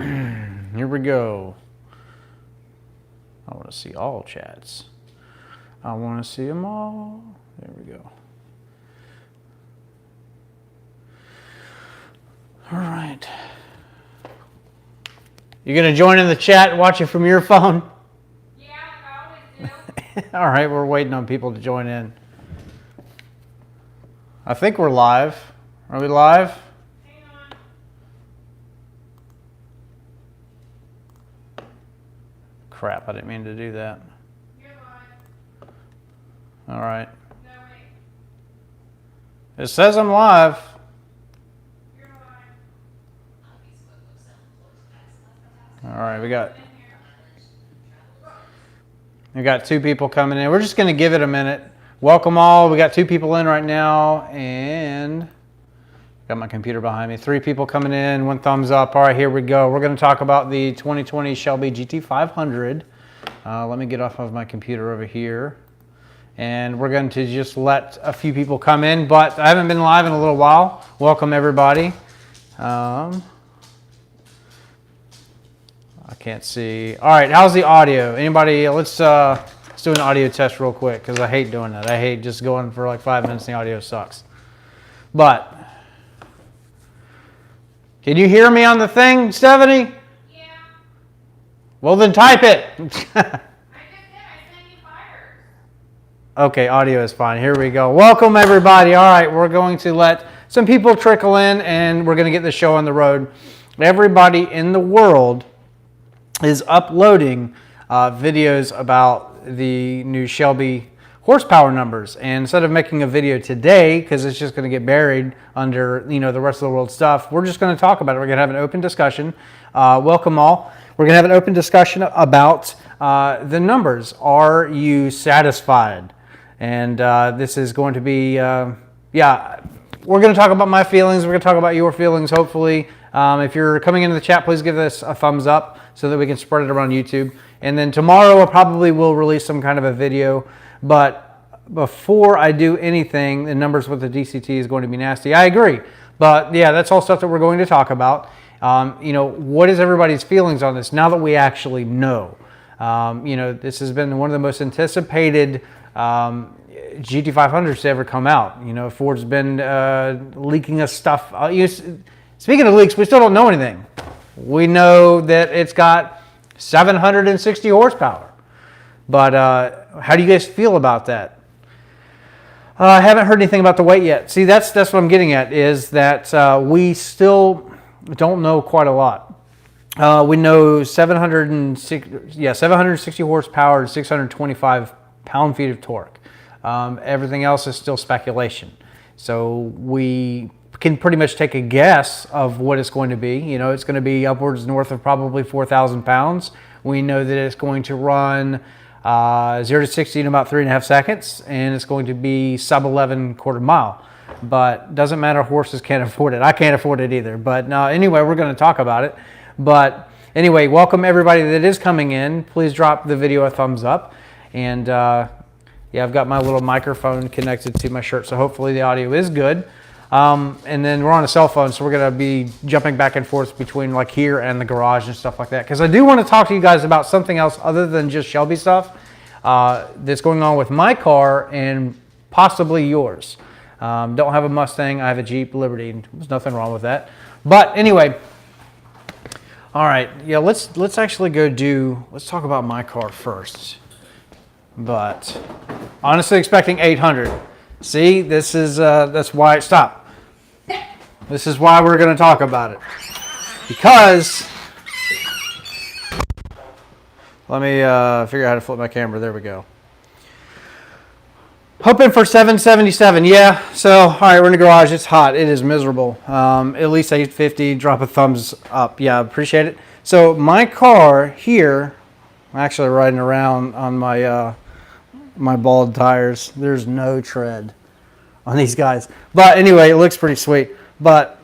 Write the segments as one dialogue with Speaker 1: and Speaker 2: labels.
Speaker 1: Here we go. I want to see all chats. I want to see them all. There we go. All right. You gonna join in the chat, watch it from your phone?
Speaker 2: Yeah, I always do.
Speaker 1: All right, we're waiting on people to join in. I think we're live. Are we live?
Speaker 2: Hang on.
Speaker 1: Crap, I didn't mean to do that.
Speaker 2: You're live.
Speaker 1: All right.
Speaker 2: No, wait.
Speaker 1: It says I'm live.
Speaker 2: You're live.
Speaker 1: All right, we got 2 people coming in. We're just going to give it a minute. Welcome all. We got 2 people in right now, and got my computer behind me. 3 people coming in. 1 thumbs up. All right, here we go. We're going to talk about the 2020 Shelby Gt500. Let me get off of my computer over here, and we're going to just let a few people come in. But I haven't been live in a little while. Welcome everybody. I can't see. All right, how's the audio? Anybody? Let's do an audio test real quick because I hate doing that. I hate just going for like 5 minutes and the audio sucks. But can you hear me on the thing, Stephanie?
Speaker 2: Yeah.
Speaker 1: Well, then type it.
Speaker 2: I just did. I sent you fires.
Speaker 1: Okay, audio is fine. Here we go. Welcome everybody. All right, we're going to let some people trickle in, and we're going to get the show on the road. Everybody in the world is uploading videos about the new Shelby horsepower numbers. And instead of making a video today, because it's just going to get buried under the rest of the world stuff, we're just going to talk about it. We're going to have an open discussion. Welcome all. We're going to have an open discussion about the numbers. Are you satisfied? And this is going to be, we're going to talk about my feelings. We're going to talk about your feelings, hopefully. If you're coming into the chat, please give this a thumbs up so that we can spread it around YouTube. And then tomorrow I probably will release some kind of a video. But before I do anything, the numbers with the DCT is going to be nasty. I agree. But yeah, that's all stuff that we're going to talk about. What is everybody's feelings on this now that we actually know? This has been one of the most anticipated GT500s to ever come out. Ford's been leaking us stuff. Speaking of leaks, we still don't know anything. We know that it's got 760 horsepower. But how do you guys feel about that? I haven't heard anything about the weight yet. See, that's what I'm getting at, is that we still don't know quite a lot. We know 760 horsepower and 625 pound-feet of torque. Everything else is still speculation. So we can pretty much take a guess of what it's going to be. It's going to be upwards north of probably 4,000 pounds. We know that it's going to run 0 to 60 in about 3.5 seconds, and it's going to be sub 11 quarter mile. But doesn't matter, horses can't afford it. I can't afford it either. But anyway, we're going to talk about it. But anyway, welcome everybody that is coming in. Please drop the video a thumbs up. And I've got my little microphone connected to my shirt, so hopefully the audio is good. And then we're on a cell phone, so we're going to be jumping back and forth between like here and the garage and stuff like that. Because I do want to talk to you guys about something else other than just Shelby stuff that's going on with my car and possibly yours. Don't have a Mustang. I have a Jeep Liberty. There's nothing wrong with that. But anyway, all right. Yeah, let's actually let's talk about my car first. But honestly expecting 800. See, this is, that's why, stop. This is why we're going to talk about it. Because, let me figure out how to flip my camera. There we go. Hoping for 777. Yeah, so, all right, we're in the garage. It's hot. It is miserable. At least 850. Drop a thumbs up. Yeah, appreciate it. So, my car here, I'm actually riding around on my my bald tires. There's no tread on these guys. But anyway, it looks pretty sweet. But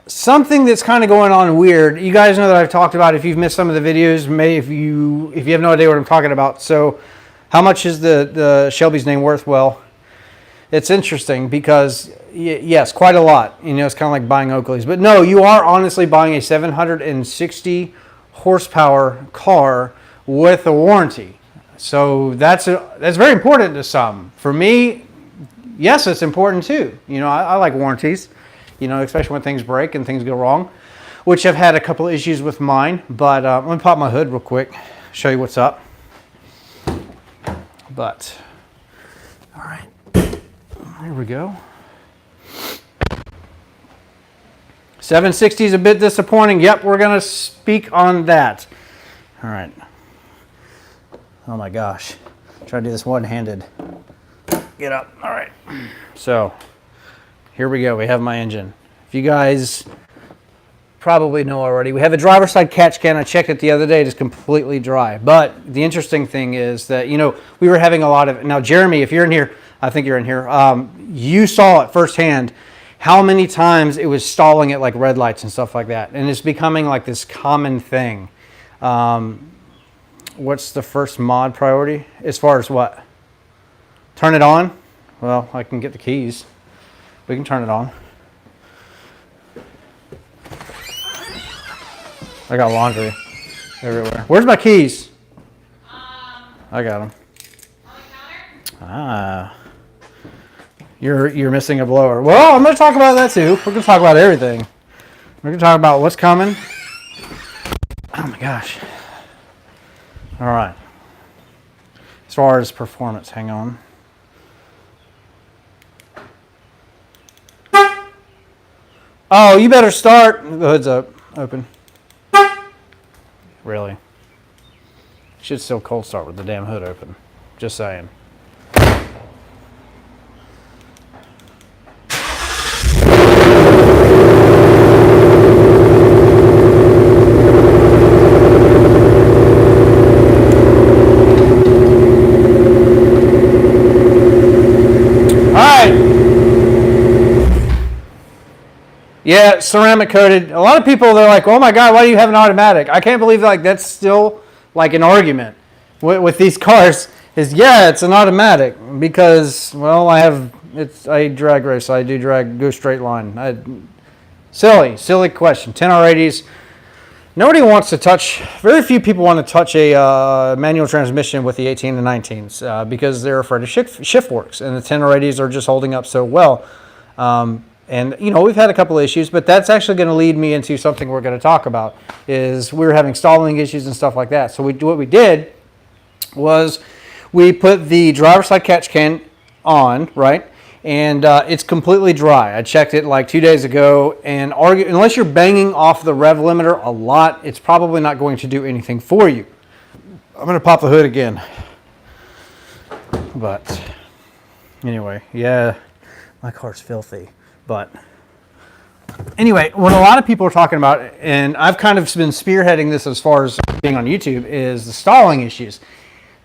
Speaker 1: something that's kind of going on weird. You guys know that I've talked about, if you've missed some of the videos, if you have no idea what I'm talking about. So how much is the Shelby's name worth? Well, It's interesting because, yes, quite a lot. You know, it's kind of like buying Oakleys. But no, you are honestly buying a 760 horsepower car with a warranty. So that's very important to some. For me, yes, it's important too. You know, I like warranties, you know, especially when things break and things go wrong, which I've had a couple of issues with mine. But let me pop my hood real quick, show you what's up. But, all right. There we go. 760 is a bit disappointing. Yep, we're going to speak on that. All right. Oh my gosh. Try to do this one-handed. Get up. All right. So, here we go. We have my engine. If you guys probably know already, we have a driver's side catch can. I checked it the other day. It is completely dry. But the interesting thing is that, you know, we were having a lot of... Now, Jeremy, if you're in here... I think you're in here. You saw it firsthand how many times it was stalling at like red lights and stuff like that. And it's becoming like this common thing. What's the first mod priority? As far as what? Turn it on? Well, I can get the keys. We can turn it on. I got laundry everywhere. Where's my keys? I got them. Ah. You're missing a blower. Well, I'm going to talk about that too. We're going to talk about everything. We're going to talk about what's coming. Oh my gosh. All right. As far as performance, hang on. Oh, you better start. The hood's up, open. Really? Should still cold start with the damn hood open. Just saying. Yeah, ceramic coated. A lot of people, they're like, oh my God, why do you have an automatic? I can't believe like that's still like an argument with these cars is, yeah, it's an automatic because, well, I drag race. I do go straight line. Silly question. 10R80s. Nobody wants to touch, very few people want to touch a manual transmission with the 18 and 19s because they're afraid of shift works, and the 10R80s are just holding up so well. And, you know, we've had a couple of issues, but that's actually going to lead me into something we're going to talk about, is we were having stalling issues and stuff like that. So what we did was we put the driver's side catch can on, right? And it's completely dry. I checked it like 2 days ago, and unless you're banging off the rev limiter a lot, it's probably not going to do anything for you. I'm going to pop the hood again. But anyway, yeah, my car's filthy. But anyway, what a lot of people are talking about, and I've kind of been spearheading this as far as being on YouTube, is the stalling issues.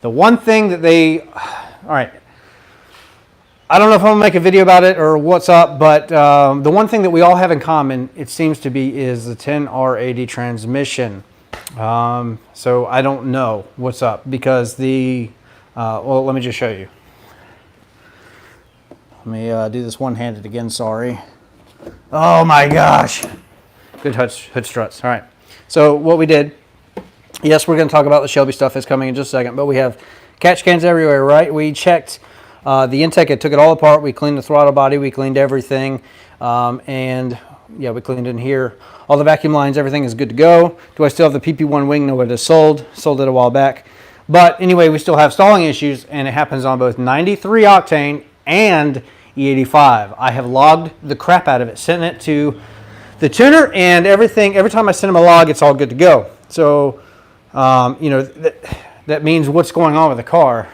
Speaker 1: The one thing that all right, I don't know if I'm going to make a video about it or what's up, but the one thing that we all have in common, it seems to be, is the 10R80 transmission. So I don't know what's up because well, let me just show you. Let me do this one-handed again, sorry. Oh my gosh. Good hood struts. All right. So what we did, yes, we're going to talk about the Shelby stuff that's coming in just a second, but we have catch cans everywhere, right? We checked the intake, I took it all apart. We cleaned the throttle body, we cleaned everything, and yeah, we cleaned in here. All the vacuum lines, everything is good to go. Do I still have the PP1 wing? No, it is sold. Sold it a while back. But anyway, we still have stalling issues, and it happens on both 93 octane and E85. I have logged the crap out of it, sent it to the tuner, and everything. Every time I send them a log, it's all good to go. So, you know, that means what's going on with the car?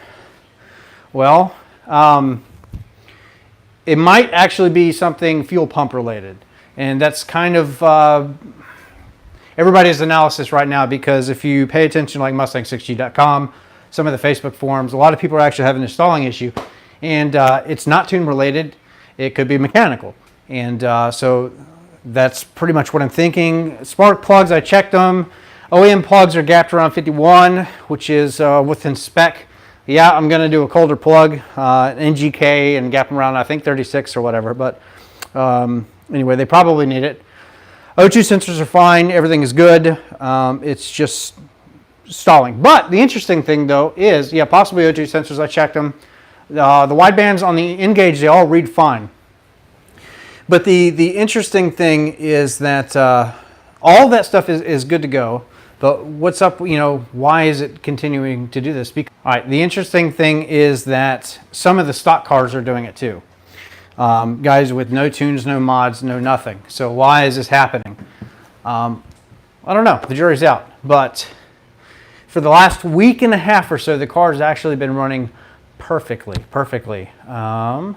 Speaker 1: Well, it might actually be something fuel pump related, and that's kind of everybody's analysis right now, because if you pay attention, like mustang6g.com, some of the Facebook forums, a lot of people are actually having a stalling issue. And it's not tune related. It could be mechanical. And so that's pretty much what I'm thinking. Spark plugs, I checked them. OEM plugs are gapped around 51, which is within spec. yeah, I'm going to do a colder plug, NGK, and gap them around, I think 36 or whatever. But anyway, they probably need it. O2 sensors are fine. Everything is good. It's just stalling. But the interesting thing, though, is, yeah, possibly O2 sensors. I checked them. The wide bands on the N-Gauge, they all read fine. But the interesting thing is that all that stuff is good to go. But what's up, why is it continuing to do this? All right, the interesting thing is that some of the stock cars are doing it too. Guys with no tunes, no mods, no nothing. So why is this happening? I don't know. The jury's out. But for the last week and a half or so, the car has actually been running perfectly. I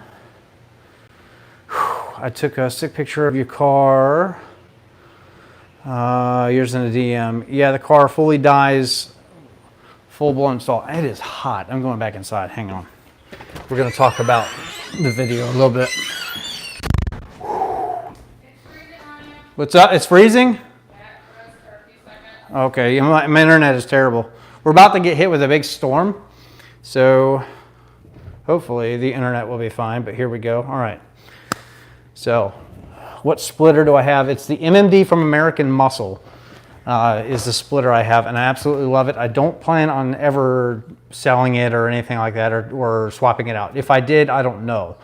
Speaker 1: took a sick picture of your car. Yours in a DM. Yeah, the car fully dies, full blown install. It is hot. I'm going back inside. Hang on. We're going to talk about the video a little bit. What's up? It's freezing? Okay, my internet is terrible. We're about to get hit with a big storm, so hopefully the internet will be fine, but here we go. All right. So, what splitter do I have? It's the MMD from American Muscle is the splitter I have, and I absolutely love it. I don't plan on ever selling it or anything like that, or swapping it out. If I did, I don't know.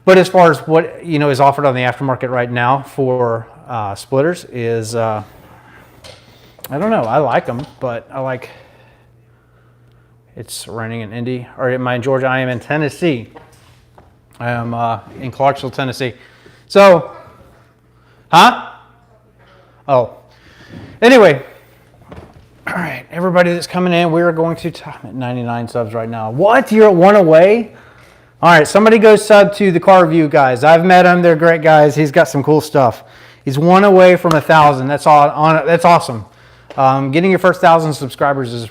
Speaker 1: But as far as what is offered on the aftermarket right now for splitters is, I don't know. I like them, but I like. It's raining in Indy, or am I in Georgia? I am in Tennessee. I am in Clarksville, Tennessee. So, Oh. Anyway, all right, everybody that's coming in, we are going to I'm at 99 subs right now. What? You're at one away? All right, somebody go sub to the Car Review guys. I've met him. They're great guys. He's got some cool stuff. He's one away from 1,000. That's all. That's awesome. Getting your first 1,000 subscribers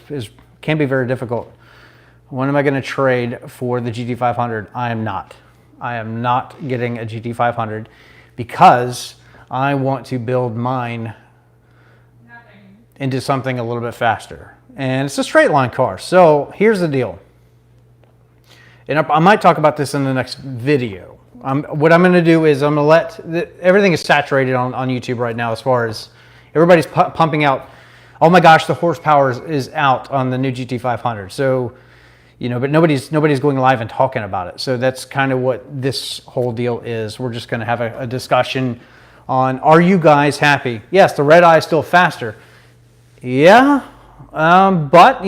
Speaker 1: can be very difficult. When am I going to trade for the GT500? I am not. I am not getting a GT500 because I want to build mine into something a little bit faster. And it's a straight line car. So here's the deal. And I might talk about this in the next video. What I'm going to do is I'm going to let, everything is saturated on YouTube right now as far as everybody's pumping out, oh my gosh, the horsepower is out on the new GT500. So, but nobody's going live and talking about it. So that's kind of what this whole deal is. We're just going to have a discussion on, are you guys happy? Yes, the red eye is still faster. Yeah, but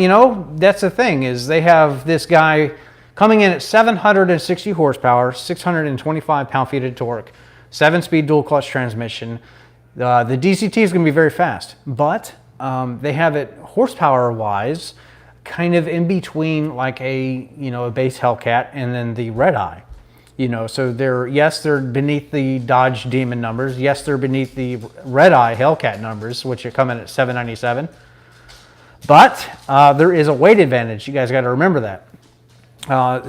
Speaker 1: that's the thing is they have this guy coming in at 760 horsepower, 625 pound-feet of torque, 7-speed dual clutch transmission. The DCT is going to be very fast, but they have it horsepower-wise kind of in between like a base Hellcat and then the red eye. So they're beneath the Dodge Demon numbers. Yes, they're beneath the red eye Hellcat numbers, which are coming at 797. But there is a weight advantage. You guys got to remember that.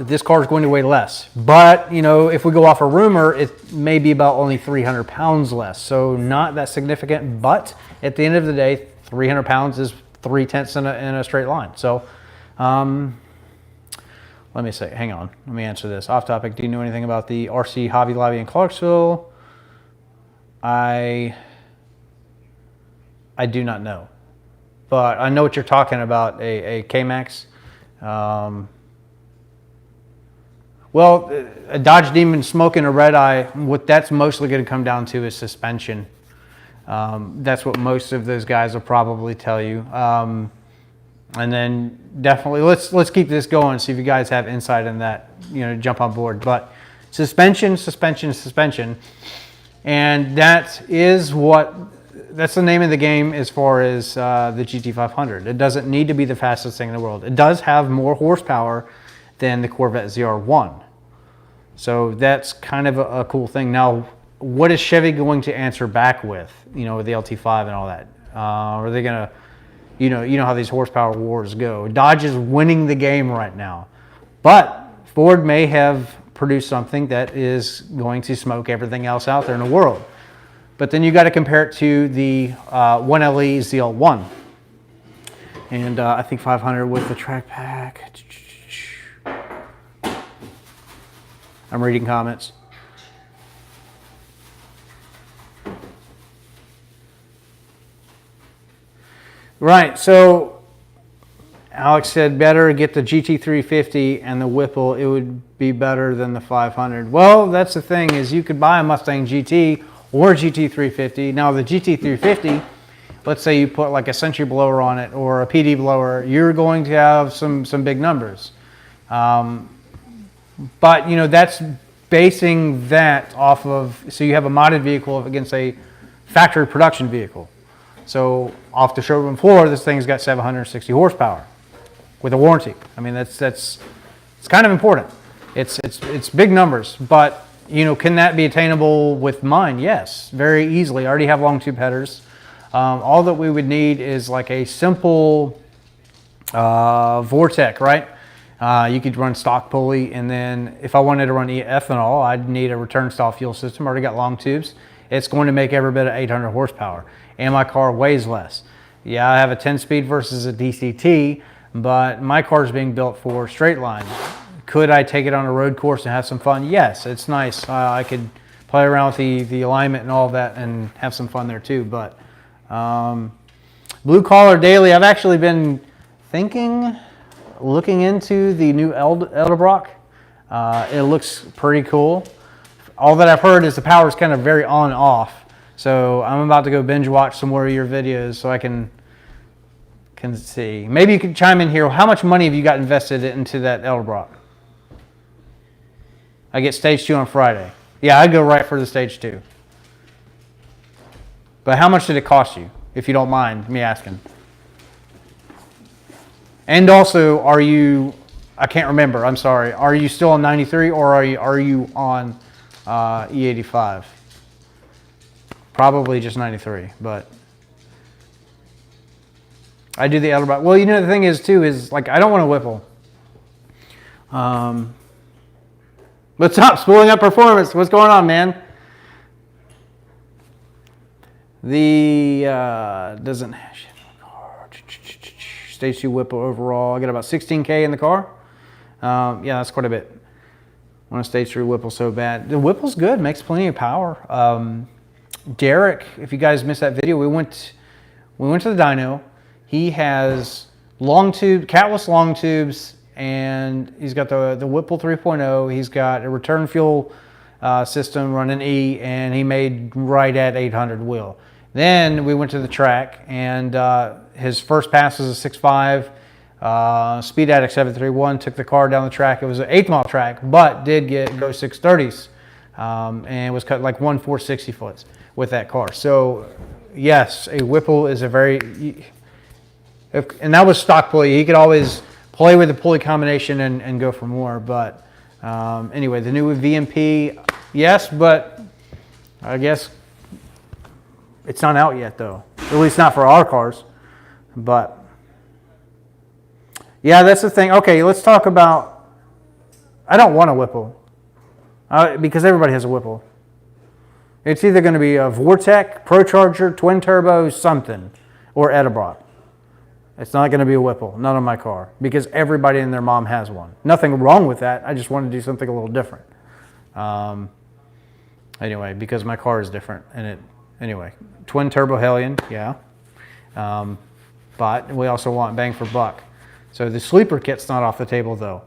Speaker 1: This car is going to weigh less. But, if we go off a rumor, it may be about only 300 pounds less. So not that significant. But at the end of the day, 300 pounds is 3/10 in a straight line. So, let me say, hang on. Let me answer this. Off topic, do you know anything about the RC Hobby Lobby in Clarksville? I do not know. But I know what you're talking about, a K-Max. Well, a Dodge Demon smoking a red eye, what that's mostly going to come down to is suspension. That's what most of those guys will probably tell you. And then definitely let's keep this going. See if you guys have insight in that. Jump on board. But suspension, and that's the name of the game as far as the GT500. It doesn't need to be the fastest thing in the world. It does have more horsepower than the Corvette ZR1. So that's kind of a cool thing. Now, what is Chevy going to answer back with? With the LT5 and all that. Are they going to? You know how these horsepower wars go. Dodge is winning the game right now. But Ford may have produced something that is going to smoke everything else out there in the world. But then you got to compare it to the 1LE ZL1. And I think 500 with the track pack. I'm reading comments. Right, so Alex said better get the GT350 and the Whipple. It would be better than the 500. Well, that's the thing is you could buy a Mustang GT or GT350. Now the GT350, let's say you put like a Century blower on it or a PD blower, you're going to have some big numbers. But you know, that's basing that off of, so you have a modded vehicle against a factory production vehicle. So off the showroom floor, this thing's got 760 horsepower with a warranty. I mean, it's kind of important. It's big numbers, but you know, can that be attainable with mine? Yes, very easily. I already have long tube headers. All that we would need is like a simple Vortec, right? You could run stock pulley, and then if I wanted to run ethanol, I'd need a return style fuel system. I already got long tubes. It's going to make every bit of 800 horsepower, and my car weighs less. Yeah, I have a 10-speed versus a DCT, but my car is being built for straight line. Could I take it on a road course and have some fun? Yes, it's nice. I could play around with the alignment and all that and have some fun there too. But Blue Collar Daily, I've actually been looking into the new Edelbrock. It looks pretty cool. All that I've heard is the power is kind of very on off. So I'm about to go binge watch some more of your videos so I can see. Maybe you could chime in here. How much money have you got invested into that Edelbrock? I get stage 2 on Friday. Yeah, I'd go right for the stage 2. But how much did it cost you, if you don't mind me asking? And also, are you, I can't remember, I'm sorry, are you still on 93 or are you on E85? Probably just 93, but I do the Edelbrock. Well, you know, the thing is too, is like, I don't want a Whipple. But stop spooling up performance. What's going on, man? The doesn't stage 2 Whipple overall. I got about 16K in the car. Yeah, that's quite a bit. I want a stage 3 Whipple so bad. The Whipple's good, makes plenty of power. Derek, if you guys missed that video, we went to the dyno. He has long tube, catless long tubes, and he's got the Whipple 3.0. He's got a return fuel system running E, and he made right at 800 wheel. Then we went to the track, and his first pass was a 6.5 Speed Addict 731. Took the car down the track. It was an 8th mile track, but did go 630s, and was cut like 460 foots with that car. So yes, a Whipple is a very, and that was stock pulley. He could always play with the pulley combination and go for more. But anyway, the new VMP, yes, but I guess it's not out yet though. At least not for our cars. But yeah, that's the thing. Okay, let's talk about, I don't want a Whipple because everybody has a Whipple. It's either going to be a Vortec, ProCharger, twin turbo, something, or Edelbrock. It's not going to be a Whipple, not on my car, because everybody and their mom has one. Nothing wrong with that. I just want to do something a little different. Anyway, because my car is different, and anyway, twin turbo Hellion, yeah. But we also want bang for buck. So the sleeper kit's not off the table though.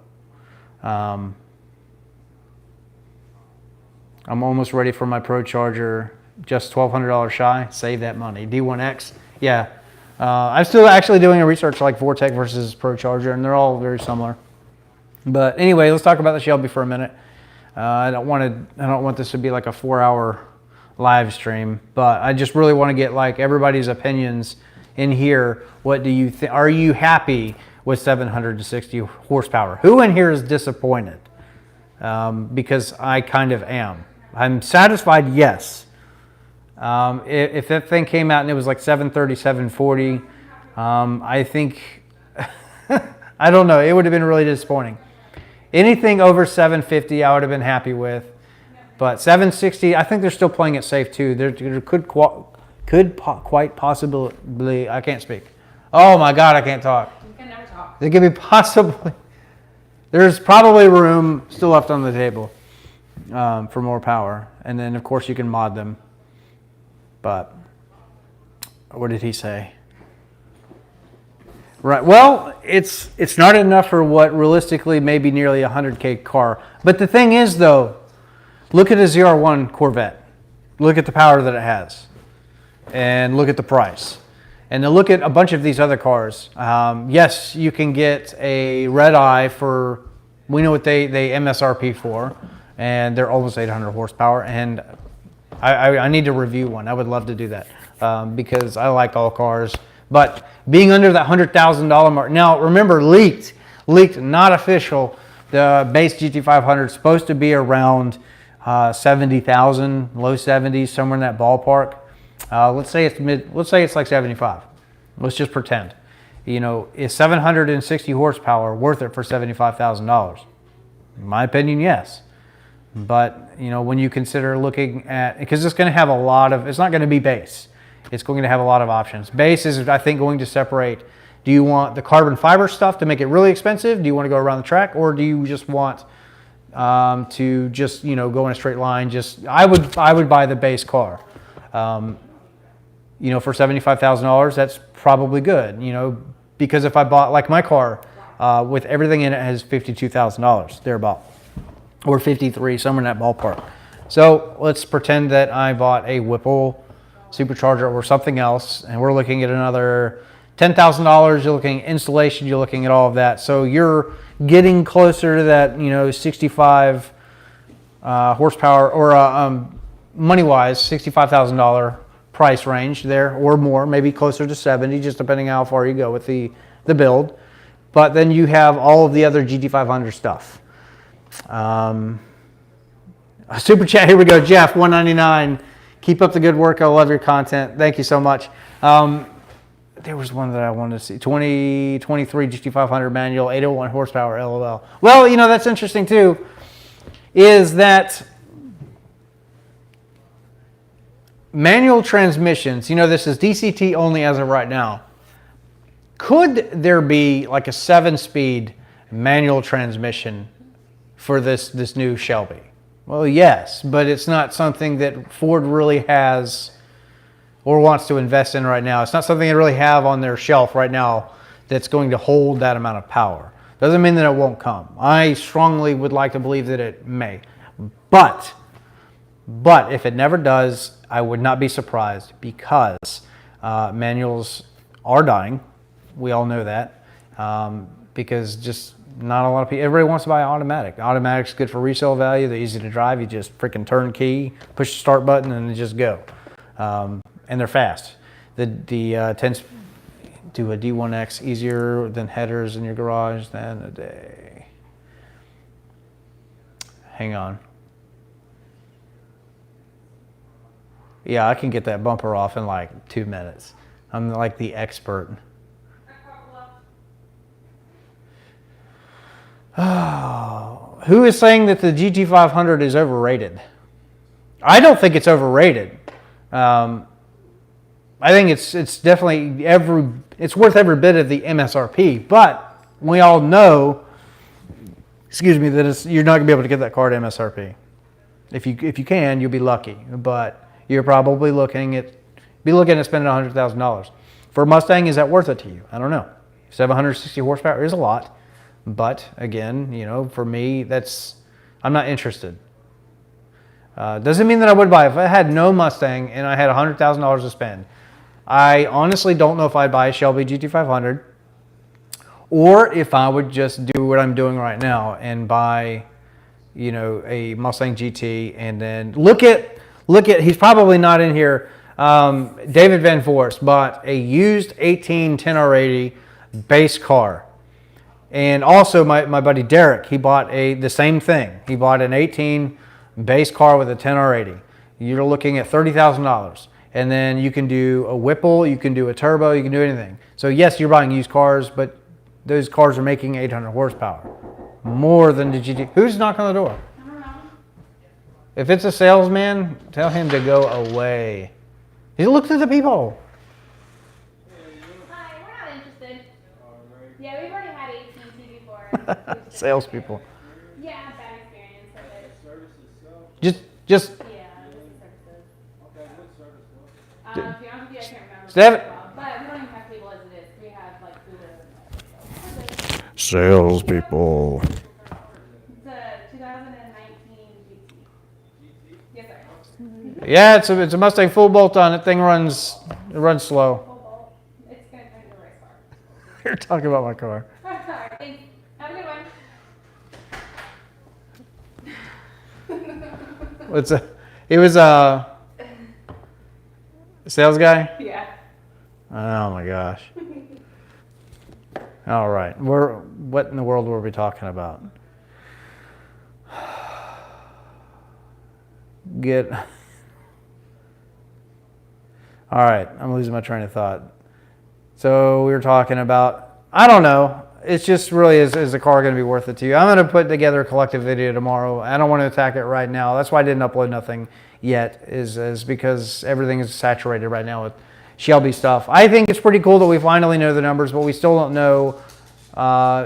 Speaker 1: I'm almost ready for my ProCharger, just $1,200 shy. Save that money. D1X, yeah. I'm still actually doing a research like Vortec versus ProCharger, and they're all very similar. But anyway, let's talk about the Shelby for a minute. I don't want this to be like a 4-hour live stream, but I just really want to get like everybody's opinions in here. What do you think? Are you happy with 760 horsepower? Who in here is disappointed? Because I kind of am. I'm satisfied, yes. If that thing came out and it was like 730, 740, I think, I don't know, it would have been really disappointing. Anything over 750 I would have been happy with. But 760, I think they're still playing it safe too. There could quite possibly, I can't speak. Oh my God, I can't talk.
Speaker 2: You can never talk.
Speaker 1: There could be possibly, there's probably room still left on the table for more power. And then, of course, you can mod them. But what did he say? Right. Well, it's not enough for what realistically may be nearly a 100K car. But the thing is, though, look at a ZR1 Corvette. Look at the power that it has. And look at the price. And then look at a bunch of these other cars. Yes, you can get a red eye for, we know what they MSRP for, and they're almost 800 horsepower. And I need to review one. I would love to do that because I like all cars. But being under that $100,000 mark, now remember, leaked, not official. The base GT500 is supposed to be around 70,000, low 70s, somewhere in that ballpark. Let's say it's like 75. Let's just pretend. You know, is 760 horsepower worth it for $75,000? In my opinion, yes. But, you know, when you consider looking at, because it's going to have a lot of, it's not going to be base. It's going to have a lot of options. Base is, I think, going to separate, do you want the carbon fiber stuff to make it really expensive? Do you want to go around the track? Or do you just want to just, you know, go in a straight line? I would buy the base car. You know, for $75,000, that's probably good, you know, because if I bought, like my car, with everything in it has $52,000, thereabout, or 53, somewhere in that ballpark. So let's pretend that I bought a Whipple supercharger or something else, and we're looking at another $10,000. You're looking at installation, you're looking at all of that. So you're getting closer to that, you know, 65 horsepower, or money-wise, $65,000 price range there, or more, maybe closer to 70, just depending how far you go with the build. But then you have all of the other GT500 stuff. Super chat, here we go. Jeff, $1.99. Keep up the good work. I love your content. Thank you so much. There was one that I wanted to see. 2023 GT500 manual, 801 horsepower, LOL. Well, you know, that's interesting too, is that manual transmissions, you know, this is DCT only as of right now. Could there be like a 7-speed manual transmission for this new Shelby? Well, yes, but it's not something that Ford really has or wants to invest in right now. It's not something they really have on their shelf right now that's going to hold that amount of power. Doesn't mean that it won't come. I strongly would like to believe that it may. But if it never does, I would not be surprised, because manuals are dying. We all know that, because just not a lot of people, everybody wants to buy automatic. Automatic's good for resale value. They're easy to drive. You just freaking turn key, push the start button, and they just go. And they're fast. The tends to a D1X easier than headers in your garage than a day. Hang on. Yeah, I can get that bumper off in like 2 minutes. I'm like the expert. Oh, who is saying that the GT500 is overrated? I don't think it's overrated. I think it's definitely it's worth every bit of the MSRP. But we all know, excuse me, that you're not gonna be able to get that car to MSRP. If you can, you'll be lucky. But you're probably looking at spending $100,000 for a Mustang. Is that worth it to you? I don't know. 760 horsepower is a lot. But again, you know, for me, I'm not interested. Doesn't mean that I would buy. If I had no Mustang and I had $100,000 to spend, I honestly don't know if I'd buy a Shelby GT500, or if I would just do what I'm doing right now and buy, you know, a Mustang GT, and then look at. He's probably not in here. David Van Voorst bought a used 18 10R80 base car. And also my buddy Derek, he bought the same thing. He bought an 18 base car with a 10R80. You're looking at $30,000. And then you can do a Whipple, you can do a turbo, you can do anything. So yes, you're buying used cars, but those cars are making 800 horsepower. More than the GT. Who's knocking on the door?
Speaker 2: I don't know.
Speaker 1: If it's a salesman, tell him to go away. He looked at the people.
Speaker 2: Hi, we're not interested. Yeah, we've already had AT&T before.
Speaker 1: Salespeople.
Speaker 2: Yeah, bad experience with it.
Speaker 1: Just
Speaker 2: Yeah, just the services. To be honest with you, I can't remember.
Speaker 1: Steph.
Speaker 2: But we don't even have cable as it is. We have like Hulu.
Speaker 3: Salespeople.
Speaker 2: It's a 2019 GT. Yes, sir.
Speaker 1: Yeah, it's a Mustang full bolt on. That thing runs slow.
Speaker 2: Full bolt. It's gonna turn into a race car.
Speaker 1: You're talking about my car.
Speaker 2: All right, thanks. Have a good one.
Speaker 1: He was a sales guy.
Speaker 2: Yeah.
Speaker 1: Oh my gosh. All right, what in the world were we talking about? All right, I'm losing my train of thought. So we were talking about, I don't know. It's just really, is the car going to be worth it to you? I'm going to put together a collective video tomorrow. I don't want to attack it right now. That's why I didn't upload nothing yet, is because everything is saturated right now with Shelby stuff. I think it's pretty cool that we finally know the numbers, but we still don't know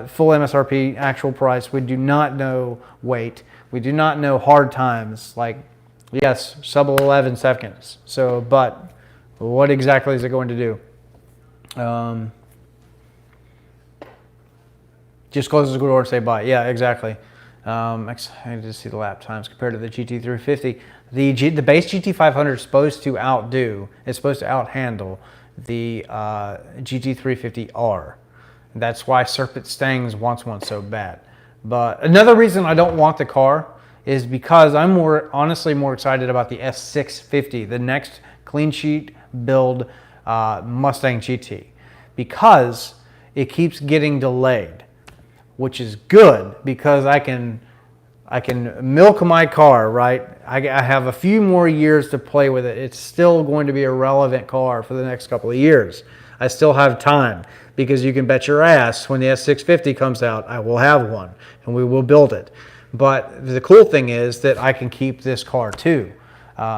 Speaker 1: full MSRP, actual price. We do not know weight. We do not know hard times. Like, yes, sub 11 seconds. So, but what exactly is it going to do? Just closes the door and say bye. Yeah, exactly. Excited to see the lap times compared to the GT350. The base GT500 is supposed to it's supposed to outhandle the GT350R. That's why Serpent Stangs wants one so bad. But another reason I don't want the car is because I'm honestly more excited about the S650, the next clean sheet build Mustang GT, because it keeps getting delayed, which is good because I can milk my car, right? I have a few more years to play with it. It's still going to be a relevant car for the next couple of years. I still have time, because you can bet your ass when the S650 comes out, I will have one and we will build it. But the cool thing is that I can keep this car too,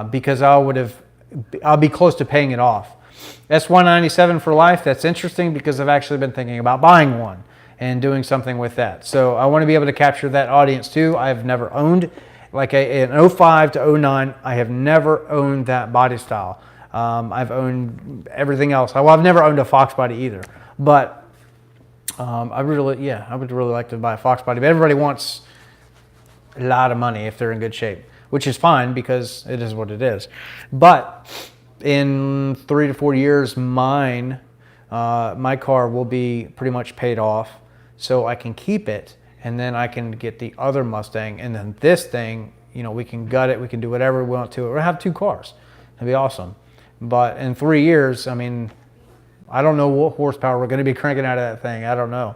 Speaker 1: because I'll be close to paying it off. S197 for life, that's interesting because I've actually been thinking about buying one and doing something with that. So I want to be able to capture that audience too. I've never owned, like an 05 to 09, I have never owned that body style. I've owned everything else. Well, I've never owned a Fox body either, but I would really like to buy a Fox body. But everybody wants a lot of money if they're in good shape, which is fine because it is what it is. But in 3 to 4 years, my car will be pretty much paid off, so I can keep it, and then I can get the other Mustang, and then this thing, we can gut it, we can do whatever we want to. We'll have 2 cars. It'd be awesome. But in 3 years, I mean, I don't know what horsepower we're going to be cranking out of that thing. I don't know.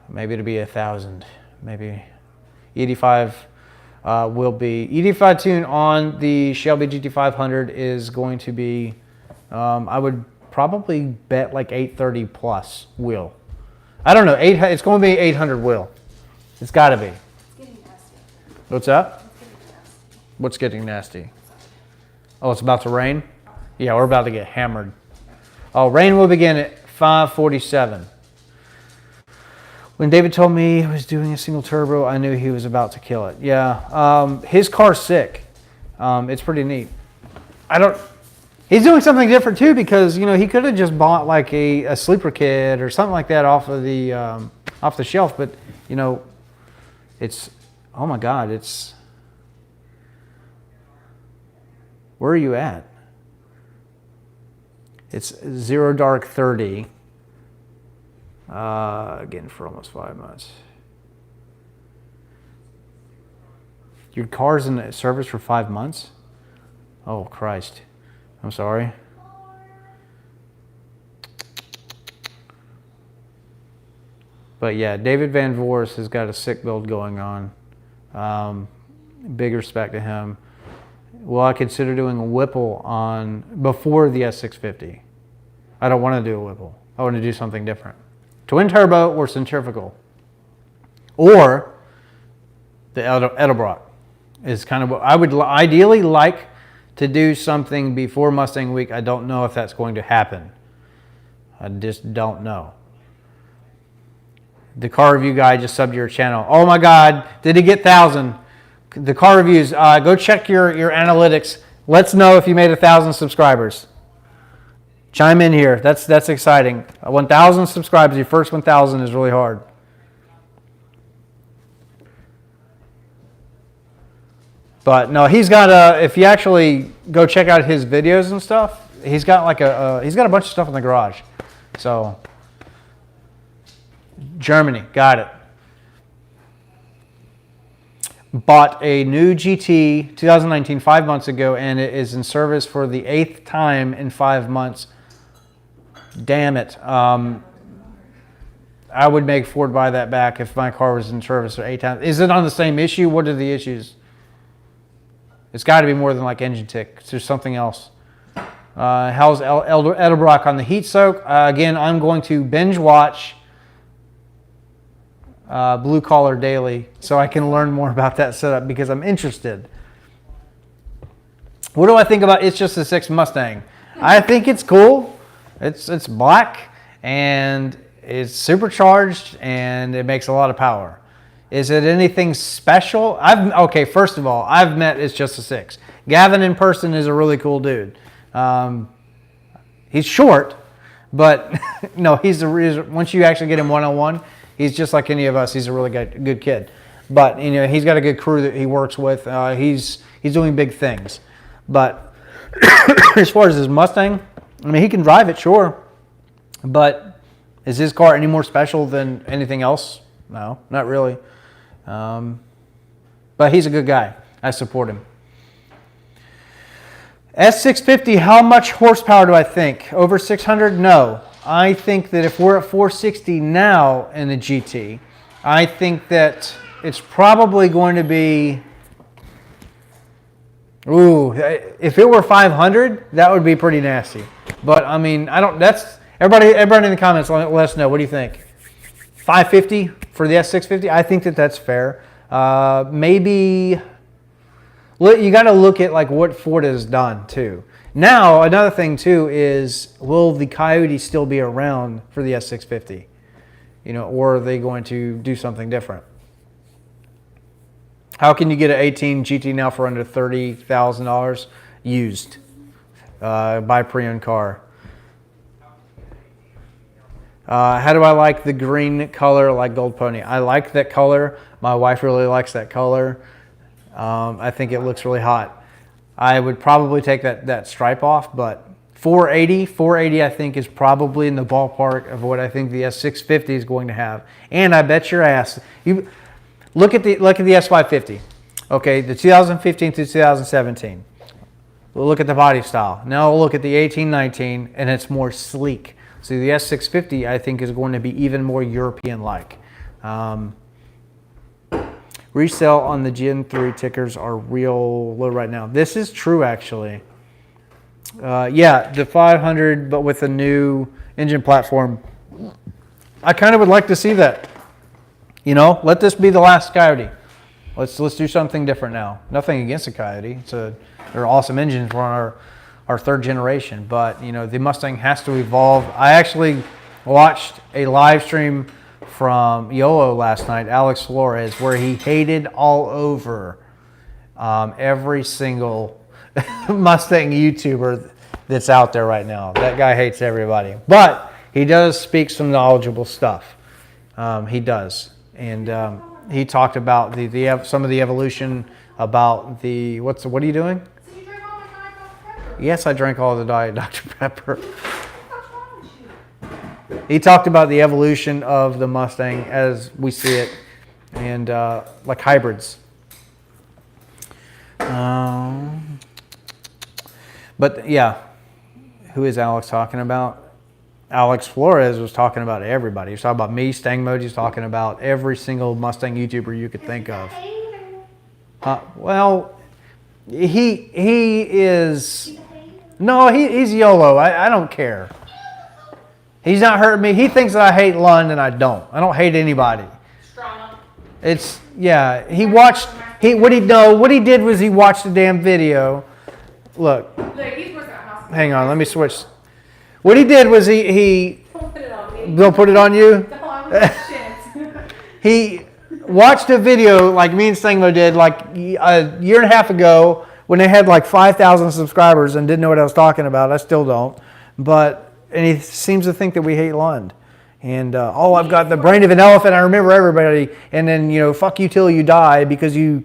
Speaker 1: Maybe it'll be 1,000. Maybe 85 will be. 85 tune on the Shelby Gt500 is going to be, I would probably bet like 830 plus wheel. I don't know. It's going to be 800 wheel. It's got to be.
Speaker 2: It's getting nasty.
Speaker 1: What's up?
Speaker 2: It's getting nasty.
Speaker 1: What's getting nasty? Oh, it's about to rain? Yeah, we're about to get hammered. Oh, rain will begin at 5:47. When David told me he was doing a single turbo, I knew he was about to kill it. Yeah, his car's sick. It's pretty neat. He's doing something different too, because he could have just bought like a sleeper kit or something like that off the shelf, but it's, oh my God, it's, where are you at? It's 0 dark 30. Again, for almost 5 months. Your car's in service for 5 months? Oh, Christ. I'm sorry. But yeah, David Van Voorst has got a sick build going on. Big respect to him. Will I consider doing a Whipple before the S650? I don't want to do a Whipple. I want to do something different. Twin turbo or centrifugal. Or the Edelbrock is kind of what I would ideally like to do, something before Mustang Week. I don't know if that's going to happen. I just don't know. The car review guy just subbed to your channel. Oh my God, did he get 1,000? The car reviews. Go check your analytics. Let's know if you made 1,000 subscribers. Chime in here. That's exciting. 1,000 subscribers. Your first 1,000 is really hard. But no, he's got if you actually go check out his videos and stuff, he's got like he's got a bunch of stuff in the garage. So Germany, got it. Bought a new GT 2019 5 months ago, and it is in service for the 8th time in 5 months. Damn it. I would make Ford buy that back if my car was in service for 8 times. Is it on the same issue? What are the issues? It's got to be more than like engine tick. There's something else. How's Edelbrock on the heat soak? Again, I'm going to binge watch Blue Collar Daily so I can learn more about that setup because I'm interested. What do I think about It's Just a 6 Mustang? I think it's cool. It's black and it's supercharged and it makes a lot of power. Is it anything special? Okay, first of all, I've met It's Just a 6. Gavin in person is a really cool dude. He's short, but no, once you actually get him one-on-one, he's just like any of us. He's a really good kid. But he's got a good crew that he works with. He's doing big things. But as far as his Mustang, I mean, he can drive it, sure. But is his car any more special than anything else? No, not really. But he's a good guy. I support him. S650, how much horsepower do I think? Over 600? No. I think that if we're at 460 now in the GT, I think that it's probably going to be, if it were 500, that would be pretty nasty. But I mean, everybody in the comments, let us know. What do you think? 550 for the S650? I think that's fair. Maybe, you got to look at like what Ford has done too. Now, another thing too is, will the Coyote still be around for the S650? Or are they going to do something different? How can you get an 18 GT now for under $30,000 used? Buy pre-owned car. How do I like the green color like Gold Pony? I like that color. My wife really likes that color. I think it looks really hot. I would probably take that stripe off, but 480 I think is probably in the ballpark of what I think the S650 is going to have. And I bet your ass, you look at the S550. Okay, the 2015 to 2017. We'll look at the body style. Now we'll look at the 1819, and it's more sleek. So the S650 I think is going to be even more European-like. Resale on the Gen 3 tickers are real low right now. This is true, actually. Yeah, the 500, but with a new engine platform. I kind of would like to see that. Let this be the last Coyote. Let's do something different now. Nothing against the Coyote. They're awesome engines. We're on our third generation, but the Mustang has to evolve. I actually watched a live stream from YOLO last night, Alex Flores, where he hated all over every single Mustang YouTuber that's out there right now. That guy hates everybody, but he does speak some knowledgeable stuff. He does, and he talked about some of the evolution about the what are you doing?
Speaker 2: So you drank all the Diet Dr. Pepper?
Speaker 1: Yes, I drank all the Diet Dr. Pepper. He talked about the evolution of the Mustang as we see it, and like hybrids. But yeah, who is Alex talking about? Alex Flores was talking about everybody. He was talking about me, Stang Mode. He's talking about every single Mustang YouTuber you could think of. Well, he is. No, he's YOLO. I don't care. He's not hurting me. He thinks that I hate Lund, and I don't. I don't hate anybody.
Speaker 2: Strong.
Speaker 1: What he did was he watched the damn video. Look,
Speaker 2: He's working at hospital.
Speaker 1: hang on, let me switch. What he did was he
Speaker 2: Don't put it on me.
Speaker 1: Don't put it on you.
Speaker 2: Don't, I'm shit.
Speaker 1: watched a video like me and Stangmo did like a year and a half ago when they had like 5,000 subscribers and didn't know what I was talking about. I still don't. And he seems to think that we hate Lund. And, I've got the brain of an elephant. I remember everybody. And then, fuck you till you die because you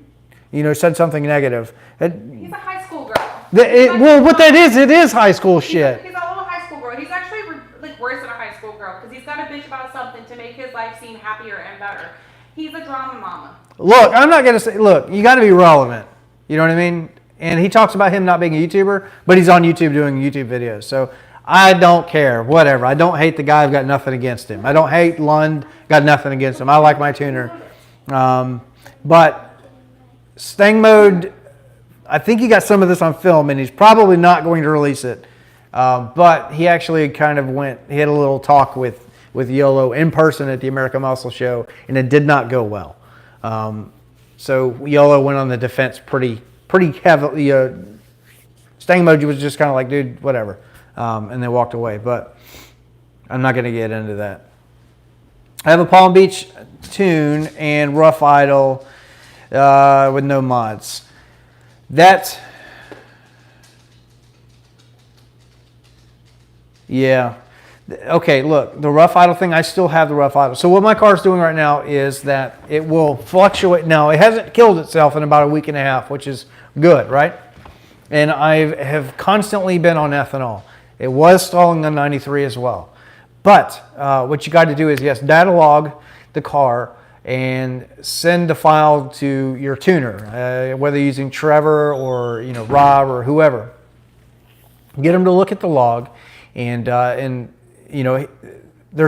Speaker 1: said something negative.
Speaker 2: He's a high school girl.
Speaker 1: What that is, it is high school shit.
Speaker 2: He's a little high school girl. He's actually like worse than a high school girl because he's got to bitch about something to make his life seem happier and better. He's a drama mama.
Speaker 1: Look, I'm not going to say, you got to be relevant. You know what I mean? And he talks about him not being a YouTuber, but he's on YouTube doing YouTube videos. So I don't care. Whatever. I don't hate the guy. I've got nothing against him. I don't hate Lund. Got nothing against him. I like my tuner. But Stang Mode, I think he got some of this on film, and he's probably not going to release it. But he actually kind of he had a little talk with YOLO in person at the American Muscle Show, and it did not go well. So YOLO went on the defense pretty heavily. Stang Mode was just kind of like, dude, whatever. And they walked away. But I'm not going to get into that. I have a Palm Beach tune and rough idle with no mods. Yeah. Okay, look, the rough idle thing, I still have the rough idle. So what my car's doing right now is that it will fluctuate. Now, it hasn't killed itself in about a week and a half, which is good, right? And I have constantly been on ethanol. It was stalling on 93 as well. But what you got to do is, yes, data log the car and send the file to your tuner, whether you're using Trevor or Rob or whoever. Get them to look at the log, and they're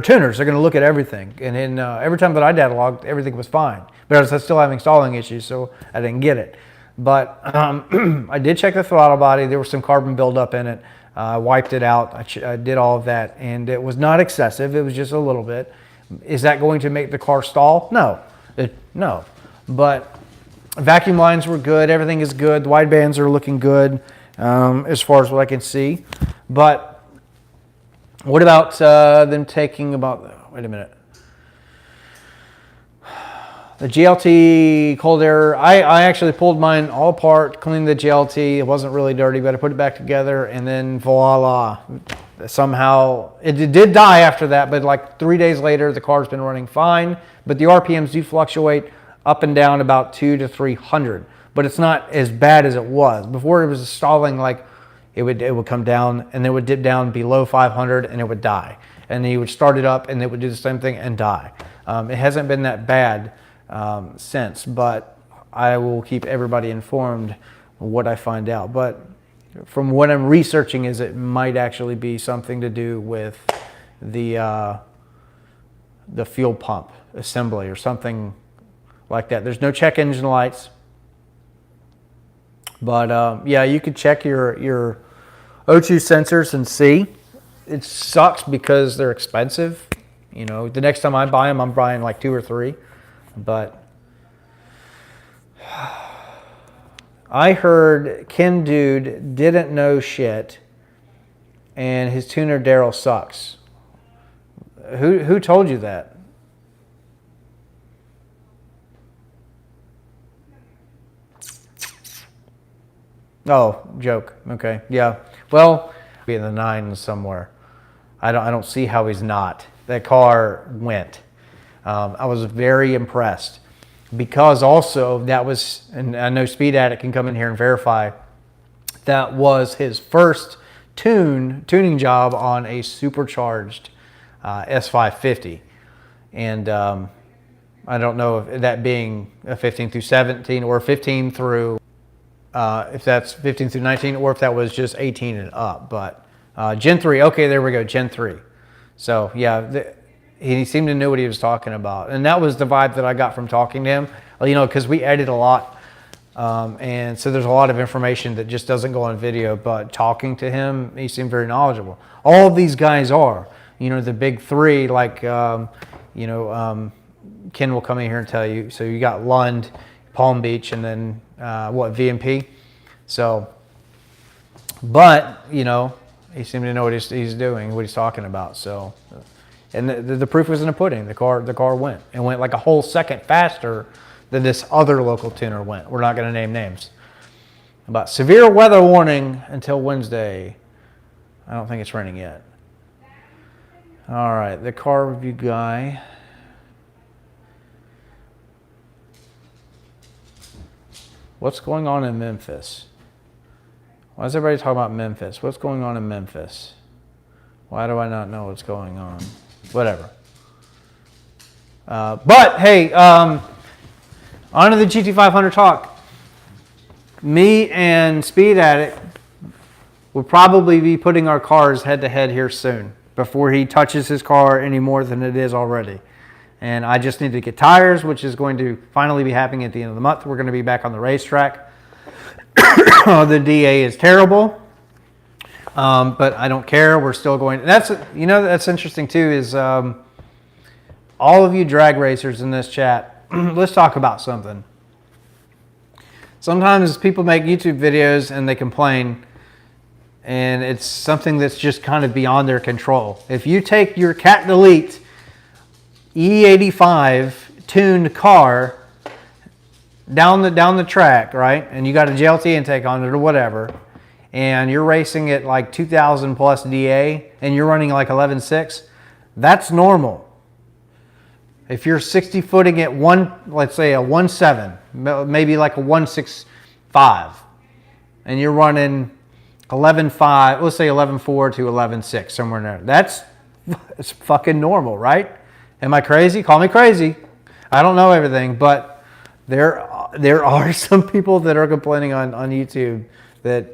Speaker 1: tuners. They're going to look at everything. And then every time that I data logged, everything was fine. But I was still having stalling issues, so I didn't get it. But I did check the throttle body. There was some carbon buildup in it. I wiped it out. I did all of that, and it was not excessive. It was just a little bit. Is that going to make the car stall? No. No. But vacuum lines were good. Everything is good. The wide bands are looking good as far as what I can see. But what about them taking about... Wait a minute. The GLT cold air, I actually pulled mine all apart, cleaned the GLT. It wasn't really dirty, but I put it back together, and then voila. Somehow, it did die after that, but like 3 days later, the car's been running fine. But the RPMs do fluctuate up and down about 200 to 300. But it's not as bad as it was. Before it was stalling, like it would come down, and it would dip down below 500, and it would die. And then you would start it up, and it would do the same thing and die. It hasn't been that bad since, but I will keep everybody informed of what I find out. But from what I'm researching is it might actually be something to do with the fuel pump assembly or something like that. There's no check engine lights, but yeah, you could check your O2 sensors and see. It sucks because they're expensive. The next time I buy them, I'm buying like 2 or 3. But I heard Ken Dude didn't know shit, and his tuner Daryl sucks. Who told you that? Oh, joke. Okay, yeah. Well, be in the 9s somewhere. I don't see how he's not. That car went. I was very impressed because also that was, and I know Speed Addict can come in here and verify, that was his first tuning job on a supercharged S550. And I don't know if that being a 15 through 17 or 15 through, if that's 15 through 19 or if that was just 18 and up. But Gen 3, okay, there we go, Gen 3. So yeah, he seemed to know what he was talking about. And that was the vibe that I got from talking to him, because we edit a lot. And so there's a lot of information that just doesn't go on video, but talking to him, he seemed very knowledgeable. All of these guys are, the big 3, like, Ken will come in here and tell you. So you got Lund, Palm Beach, and then, VMP. So, but, he seemed to know what he's doing, what he's talking about. So And the proof was in the pudding. The car went. It went like a whole second faster than this other local tuner went. We're not going to name names. About severe weather warning until Wednesday. I don't think it's raining yet. All right, the car review guy. What's going on in Memphis? Why is everybody talking about Memphis? What's going on in Memphis? Why do I not know what's going on? Whatever. But hey, on to the GT500 talk. Me and Speed Addict will probably be putting our cars head to head here soon before he touches his car any more than it is already. And I just need to get tires, which is going to finally be happening at the end of the month. We're going to be back on the racetrack. The DA is terrible. But I don't care. We're still going. That's interesting too. Is all of you drag racers in this chat? Let's talk about something. Sometimes people make YouTube videos and they complain, and it's something that's just kind of beyond their control. If you take your Cat Delete E85 tuned car down the track, right, and you got a JLT intake on it or whatever, and you're racing at like 2,000 plus DA and you're running like 11.6, that's normal. If you're 60 footing at let's say a 1.7, maybe like a 1.65, and you're running 11.5, let's say 11.4 to 11.6, somewhere in there. It's fucking normal, right? Am I crazy? Call me crazy. I don't know everything, but there are some people that are complaining on YouTube that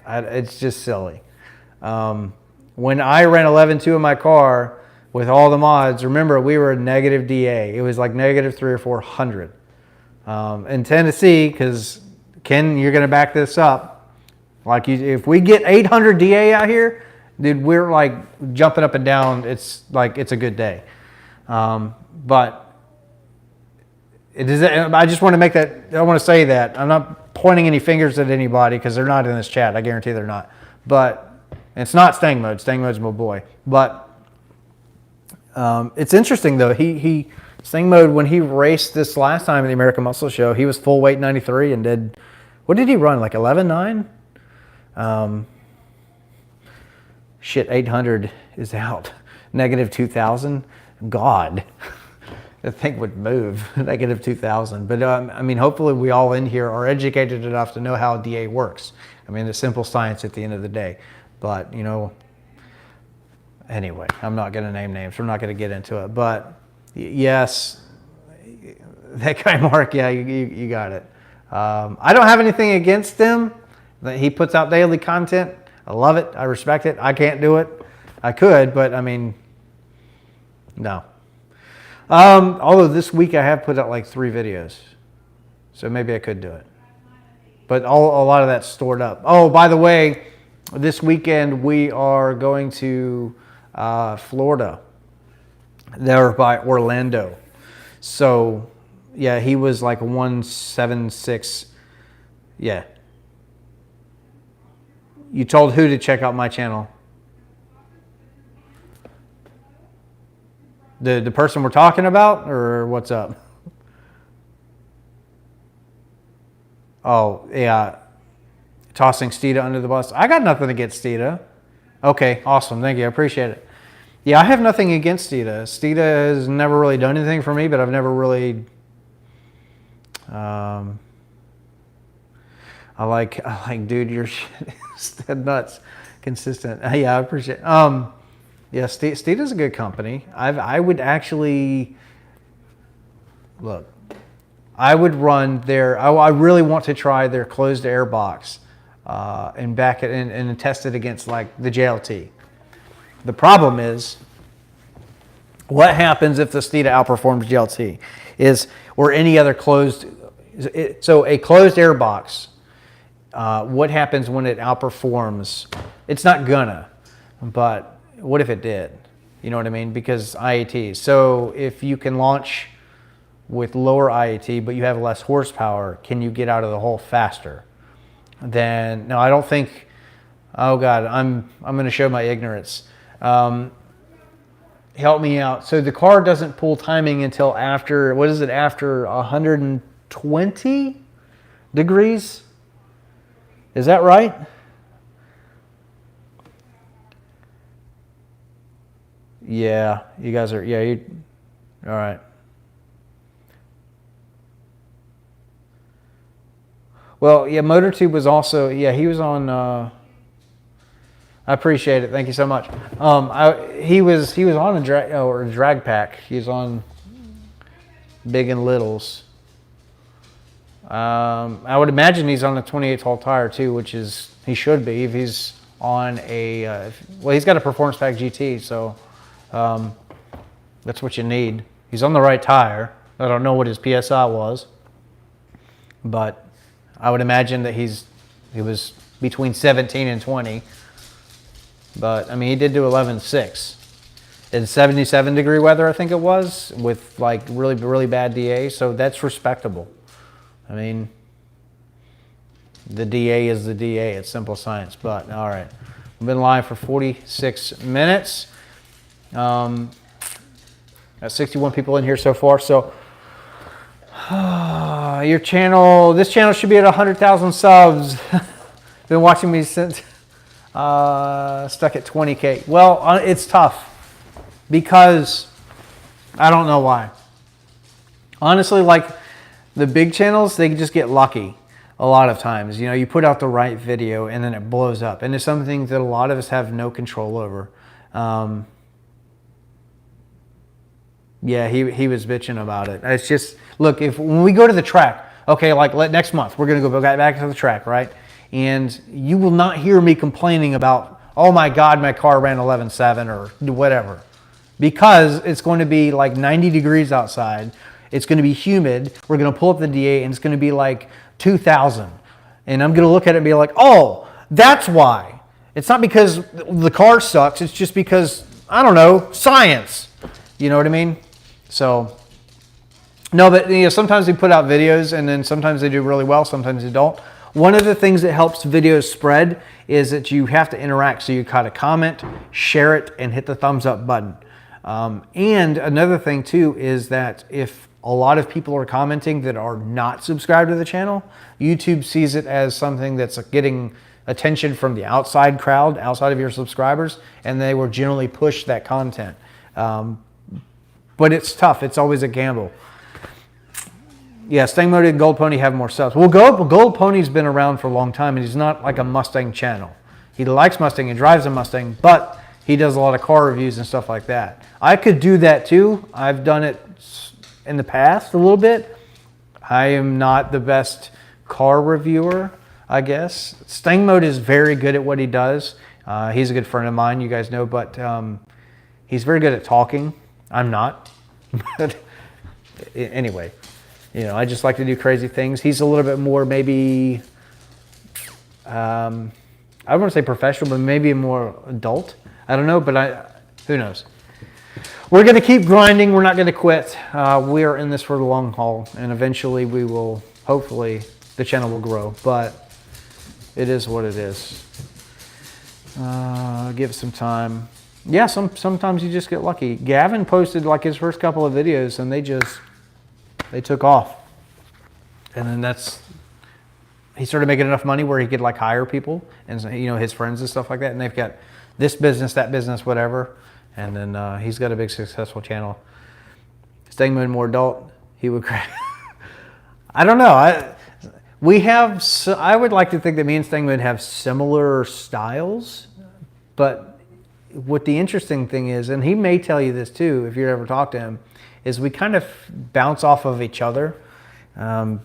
Speaker 1: it's just silly. When I ran 11.2 in my car with all the mods, remember we were negative DA. It was like negative 300 or 400. In Tennessee, because Ken, you're going to back this up. Like if we get 800 DA out here, dude, we're like jumping up and down. It's like it's a good day. But it is. I just want to make that. I want to say that I'm not pointing any fingers at anybody because they're not in this chat. I guarantee they're not. But it's not Stang Mode. Stang Mode's my boy. But it's interesting though. Stang Mode, when he raced this last time in the American Muscle Show, he was full weight 93 and did. What did he run? Like 11.9? 800 is out. Negative 2,000. God. That thing would move. Negative 2,000. But I mean, hopefully we all in here are educated enough to know how DA works. I mean, it's simple science at the end of the day. But, anyway, I'm not going to name names. We're not going to get into it. But, yes, that guy Mark, yeah, you got it. I don't have anything against him. He puts out daily content. I love it. I respect it. I can't do it. I could, but, I mean, no. Although this week I have put out like 3 videos. So maybe I could do it. But a lot of that's stored up. Oh, by the way, this weekend we are going to Florida. There by Orlando. So, yeah, he was like 176. Yeah. You told who to check out my channel? The person we're talking about, or what's up? Oh, yeah. Tossing Steeda under the bus. I got nothing against Steeda. Okay, awesome. Thank you. I appreciate it. Yeah, I have nothing against Steeda. Steeda has never really done anything for me, but I've never really... I like, dude, your shit is nuts. Consistent. Yeah, I appreciate it. Yeah, Steeda's a good company. I would actually... Look, I would run their... I really want to try their closed air box and back it and test it against like the JLT. The problem is, what happens if the Steeda outperforms JLT? Or any other closed... So a closed air box, what happens when it outperforms? It's not gonna, but what if it did? You know what I mean? Because IAT. So if you can launch with lower IAT, but you have less horsepower, can you get out of the hole faster? Then, no, I don't think, oh God, I'm going to show my ignorance. help me out. So the car doesn't pull timing until after, what is it, after 120 degrees? Is that right? Yeah, you guys are, yeah, all right. Well, yeah, MotorTube was also, yeah, he was on, I appreciate it. Thank you so much. He was on a drag pack. He was on Big and Littles. I would imagine he's on a 28 tall tire too, which is, he should be if he's on a, well, he's got a Performance Pack GT, so that's what you need. He's on the right tire. I don't know what his PSI was, but I would imagine that he was between 17 and 20. But I mean, he did do 11.6 in 77 degree weather, I think it was, with like really, really bad DA. So that's respectable. I mean, the DA is the DA. It's simple science. But all right, we've been live for 46 minutes. Got 61 people in here so far. So your channel, this channel should be at 100,000 subs. Been watching me since stuck at 20K. Well, it's tough because I don't know why. Honestly, like the big channels, they just get lucky a lot of times. You know, you put out the right video and then it blows up. And it's something that a lot of us have no control over. Yeah, he was bitching about it. It's just, look, when we go to the track, okay, like next month, we're going to go back to the track, right? And you will not hear me complaining about, oh my God, my car ran 11.7 or whatever. Because it's going to be like 90 degrees outside. It's going to be humid. We're going to pull up the DA and it's going to be like 2,000. And I'm going to look at it and be like, oh, that's why. It's not because the car sucks. It's just because, I don't know, science. You know what I mean? So, no, but you know, sometimes they put out videos and then sometimes they do really well, sometimes they don't. One of the things that helps videos spread is that you have to interact. So you gotta comment, share it, and hit the thumbs up button. And another thing too is that if a lot of people are commenting that are not subscribed to the channel, YouTube sees it as something that's getting attention from the outside crowd, outside of your subscribers, and they will generally push that content. But it's tough. It's always a gamble. Yeah, Stang Mode and Gold Pony have more subs. Well, Gold Pony's been around for a long time, and he's not like a Mustang channel. He likes Mustang and drives a Mustang, but he does a lot of car reviews and stuff like that. I could do that too. I've done it in the past a little bit. I am not the best car reviewer, I guess. Stang Mode is very good at what he does. He's a good friend of mine, you guys know, but he's very good at talking. I'm not. But anyway, you know, I just like to do crazy things. He's a little bit more maybe, I don't want to say professional, but maybe more adult. I don't know, but who knows? We're going to keep grinding. We're not going to quit. We are in this for the long haul, and eventually we will, hopefully, the channel will grow, but it is what it is. Give it some time. Yeah, sometimes you just get lucky. Gavin posted like his first couple of videos and they took off. And then he started making enough money where he could like hire people and, you know, his friends and stuff like that. And they've got this business, that business, whatever. And then he's got a big successful channel. Stang Mode more adult, he would crack. I don't know. I would like to think that me and Stang Mode have similar styles, but what the interesting thing is, and he may tell you this too if you ever talk to him, is we kind of bounce off of each other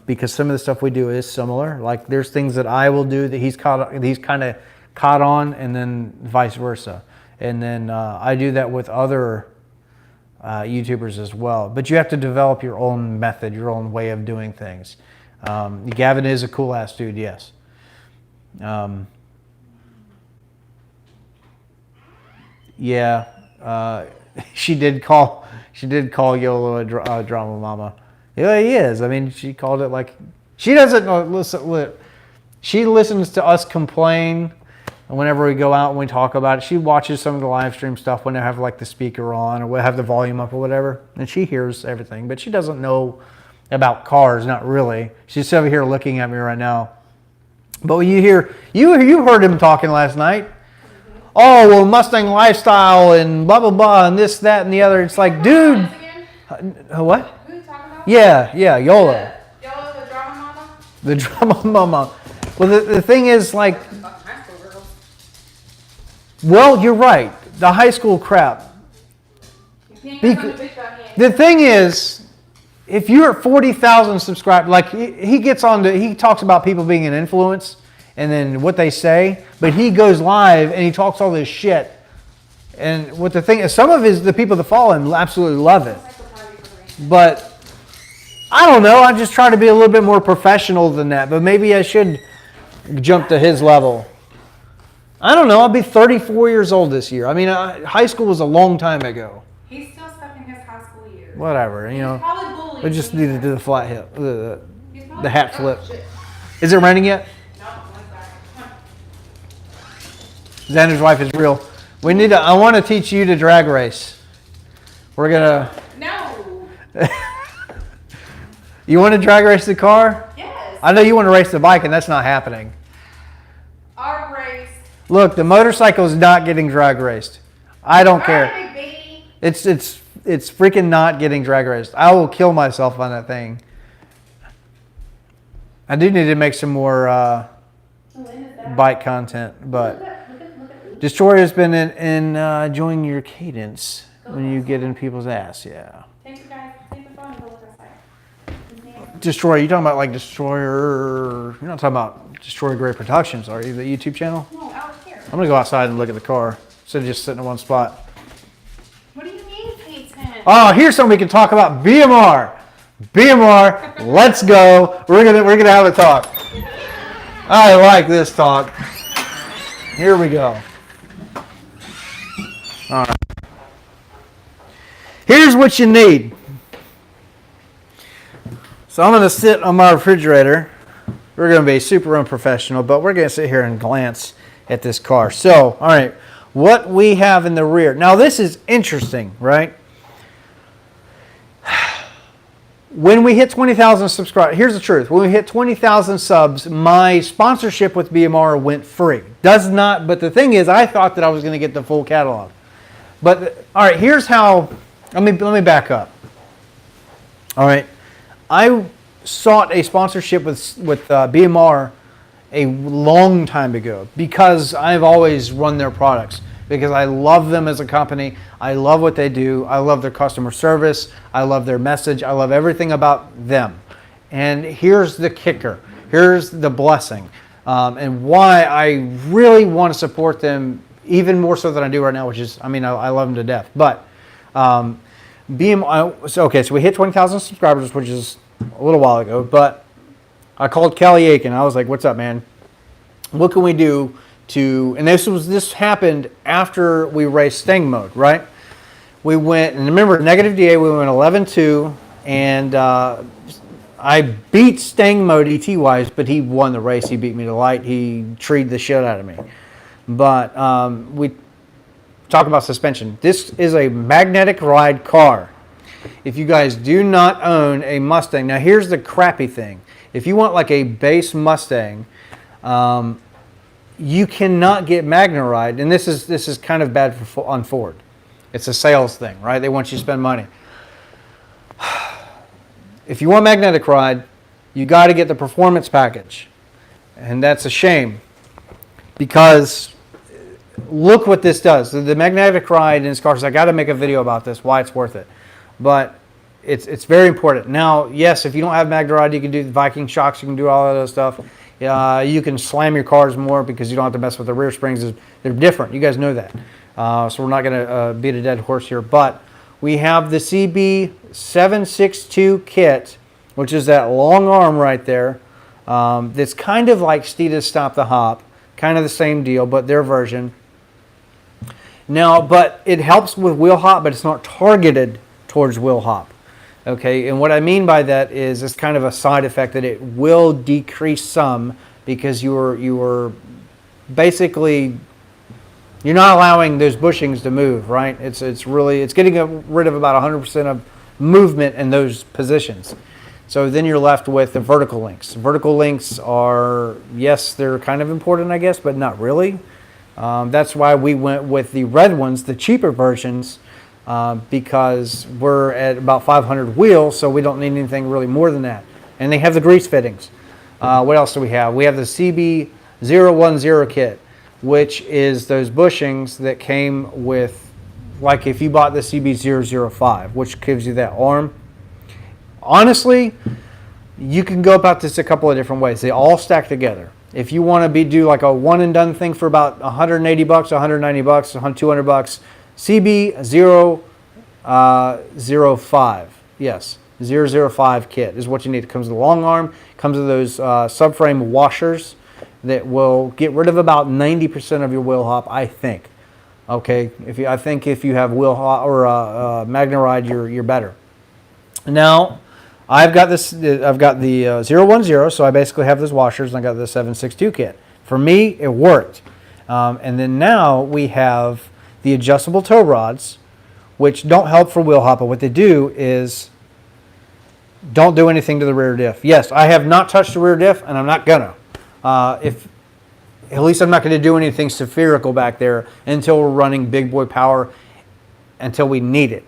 Speaker 1: because some of the stuff we do is similar. Like there's things that I will do that he's kind of caught on, and then vice versa. And then I do that with other YouTubers as well. But you have to develop your own method, your own way of doing things. Gavin is a cool ass dude, yes. Yeah, she did call YOLO a drama mama. Yeah, he is. I mean, she called it like, she doesn't know, listen, she listens to us complain whenever we go out and we talk about it, she watches some of the live stream stuff when they have like the speaker on or we'll have the volume up or whatever, and she hears everything, but she doesn't know about cars, not really. She's over here looking at me right now. But when you hear, you heard him talking last night. Oh, well, Mustang lifestyle and blah, blah, blah, and this, that, and the other. It's like, dude. What?
Speaker 2: Who are you talking about?
Speaker 1: Yeah, YOLO.
Speaker 2: YOLO, the drama mama?
Speaker 1: The drama mama. Well, the thing is, like, well, you're right. The high school crap. The thing is, if you're at 40,000 subscribers, like he talks about people being an influence and then what they say, but he goes live and he talks all this shit. And what the thing is, some of the people that follow him absolutely love it. But I don't know. I just try to be a little bit more professional than that. But maybe I should jump to his level. I don't know. I'll be 34 years old this year. I mean, high school was a long time ago.
Speaker 2: He's still stuck in his high school years.
Speaker 1: Whatever, you know.
Speaker 2: Probably bullied.
Speaker 1: We just need to do the flat hip, the hat flip.
Speaker 2: Shit.
Speaker 1: Is it raining yet?
Speaker 2: No, one's back. Come on.
Speaker 1: Xander's wife is real. We need to. I want to teach you to drag race. We're gonna.
Speaker 2: No.
Speaker 1: You want to drag race the car?
Speaker 2: Yes.
Speaker 1: I know you want to race the bike, and that's not happening.
Speaker 2: Our race.
Speaker 1: Look, the motorcycle is not getting drag raced. I don't care. It's freaking not getting drag raced. I will kill myself on that thing. I do need to make some more bike content, but Destroyer's been enjoying your cadence when you get in people's ass. Yeah.
Speaker 2: Thank you guys. Take the phone and go look outside.
Speaker 1: Destroyer, you talking about like Destroyer? You're not talking about Destroyer Great Productions, are you? The YouTube channel?
Speaker 2: No, out here.
Speaker 1: I'm gonna go outside and look at the car instead of just sitting in one spot.
Speaker 2: What do you mean, Peyton?
Speaker 1: Oh, here's something we can talk about. BMR. BMR, let's go. We're gonna have a talk. I like this talk. Here we go. All right. Here's what you need. So I'm gonna sit on my refrigerator. We're gonna be super unprofessional, but we're gonna sit here and glance at this car. So, all right, what we have in the rear. Now this is interesting, right? When we hit 20,000 subscribers, here's the truth. When we hit 20,000 subs, my sponsorship with BMR went free. Does not, but the thing is, I thought that I was going to get the full catalog. But, all right, here's how, let me back up. All right, I sought a sponsorship with BMR a long time ago because I've always run their products. Because I love them as a company. I love what they do. I love their customer service. I love their message. I love everything about them. And here's the kicker. Here's the blessing. And why I really want to support them even more so than I do right now, which is, I mean, I love them to death. But so we hit 20,000 subscribers, which is a little while ago. But I called Kelly Aiken. I was like, what's up, man? What can we do and this happened after we raced Stang mode, right? We went, and remember, negative DA, we went 11-2, and I beat Stang mode ET-wise, but he won the race. He beat me to light. He treed the shit out of me. But we talk about suspension. This is a magnetic ride car. If you guys do not own a Mustang, now here's the crappy thing. If you want like a base Mustang, you cannot get MagneRide, and this is kind of bad on Ford. It's a sales thing, right? They want you to spend money. If you want magnetic ride, you got to get the performance package, and that's a shame because look what this does. The magnetic ride in this car. I got to make a video about this, why it's worth it, but it's very important. Now, yes, if you don't have MagneRide, you can do the Viking shocks, you can do all of that stuff. You can slam your cars more because you don't have to mess with the rear springs. They're different. You guys know that. So we're not going to beat a dead horse here. But we have the CB762 kit, which is that long arm right there. That's kind of like Steeda's Stop the Hop. Kind of the same deal, but their version. Now, but it helps with wheel hop, but it's not targeted towards wheel hop. Okay, and what I mean by that is it's kind of a side effect that it will decrease some because you're basically, you're not allowing those bushings to move, right? It's getting rid of about 100% of movement in those positions. So then you're left with the vertical links. Vertical links are, yes, they're kind of important, I guess, but not really. That's why we went with the red ones, the cheaper versions, because we're at about 500 wheels, so we don't need anything really more than that. And they have the grease fittings. What else do we have? We have the CB010 kit, which is those bushings that came with, like if you bought the CB005, which gives you that arm. Honestly, you can go about this a couple of different ways. They all stack together. If you want to do like a one and done thing for about 180 bucks, 190 bucks, 200 bucks, CB005, yes, 005 kit is what you need. It comes with a long arm, comes with those subframe washers that will get rid of about 90% of your wheel hop, I think. Okay, I think if you have wheel hop or Magna Ride, you're better. Now, I've got this. I've got the 010, so I basically have those washers, and I got the 762 kit. For me, it worked. And then now we have the adjustable tow rods, which don't help for wheel hop, but what they do is don't do anything to the rear diff. Yes, I have not touched the rear diff, and I'm not gonna. At least I'm not going to do anything spherical back there until we're running big boy power, until we need it.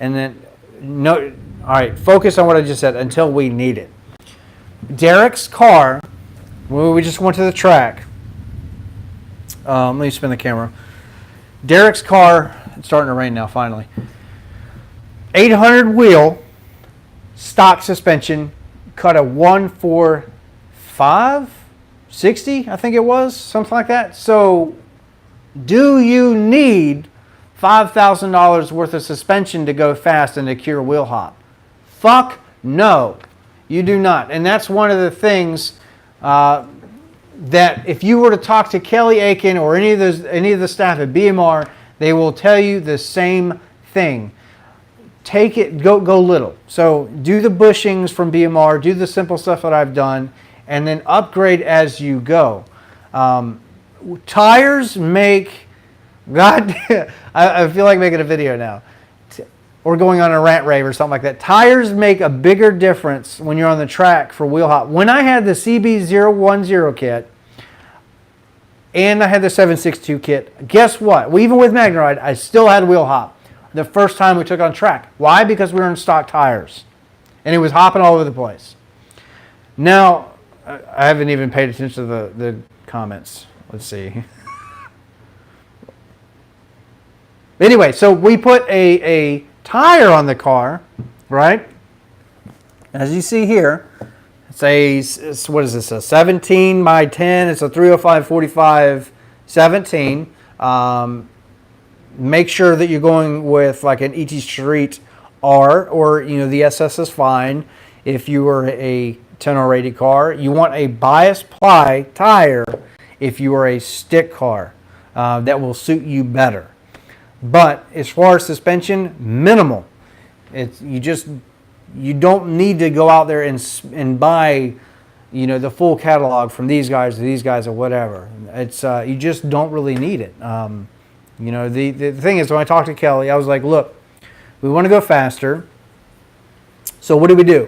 Speaker 1: And then, no, all right, focus on what I just said, until we need it. Derek's car, when we just went to the track, let me spin the camera. Derek's car, it's starting to rain now finally. 800 wheel, stock suspension, cut a 145. 60, I think it was, something like that. So, do you need $5,000 worth of suspension to go fast and to cure wheel hop? Fuck no, you do not. And that's one of the things that if you were to talk to Kelly Aiken or any of the staff at BMR, they will tell you the same thing. Take it, go little. So do the bushings from BMR, do the simple stuff that I've done, and then upgrade as you go. Tires make, God, I feel like making a video now. Or going on a rant rave or something like that. Tires make a bigger difference when you're on the track for wheel hop. When I had the CB010 kit, and I had the 762 kit, guess what? Well, even with Magna Ride, I still had wheel hop the first time we took on track. Why? Because we were in stock tires. And it was hopping all over the place. Now, I haven't even paid attention to the comments. Let's see. Anyway, so we put a tire on the car, right? As you see here, it's what is this, a 17 by 10. It's a 305/45 17. Make sure that you're going with like an ET Street R, or the SS is fine. If you were a 10R80 car, you want a bias ply tire if you are a stick car. That will suit you better. But as far as suspension, minimal. You don't need to go out there and buy the full catalog from these guys to these guys or whatever. It's you just don't really need it. The thing is, when I talked to Kelly, I was like, look, we want to go faster. So what do we do?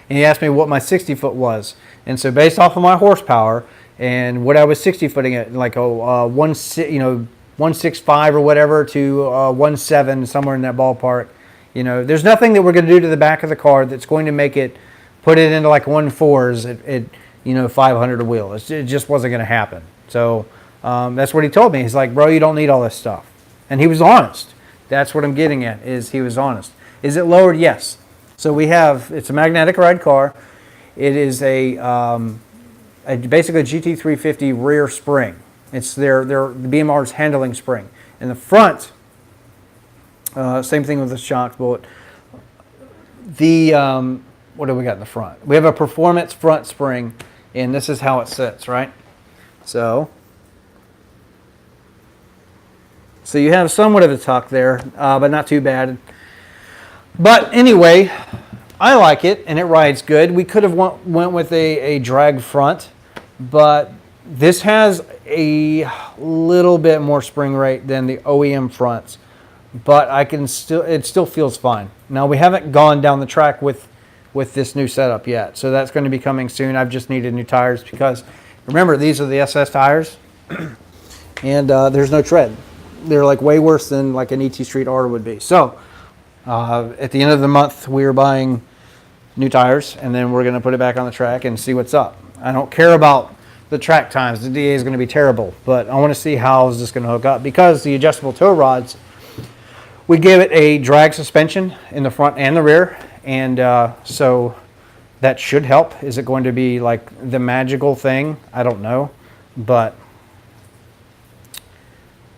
Speaker 1: And he asked me what my 60-foot was. And so based off of my horsepower and what I was 60-footing at, like a 165 or whatever to 1.7, somewhere in that ballpark. There's nothing that we're going to do to the back of the car that's going to make it, put it into like 1.4s at 500 a wheel. It just wasn't going to happen. So that's what he told me. He's like, bro, you don't need all this stuff. And he was honest. That's what I'm getting at, is he was honest. Is it lowered? Yes. So it's a magnetic ride car. It is basically a GT350 rear spring. It's the BMR's handling spring. In the front, same thing with the shock bullet. What do we got in the front? We have a performance front spring, and this is how it sits, right? So you have somewhat of a tuck there, but not too bad. But anyway, I like it, and it rides good. We could have went with a drag front, but This has a little bit more spring rate than the OEM fronts, but it still feels fine. Now, we haven't gone down the track with this new setup yet, so that's going to be coming soon. I've just needed new tires because, remember, these are the SS tires, and there's no tread. They're like way worse than like an ET Street R would be. So, at the end of the month, we're buying new tires, and then we're going to put it back on the track and see what's up. I don't care about the track times. The DA is going to be terrible, but I want to see how is this going to hook up, because the adjustable tow rods, we give it a drag suspension in the front and the rear, and so that should help. Is it going to be like the magical thing? I don't know, but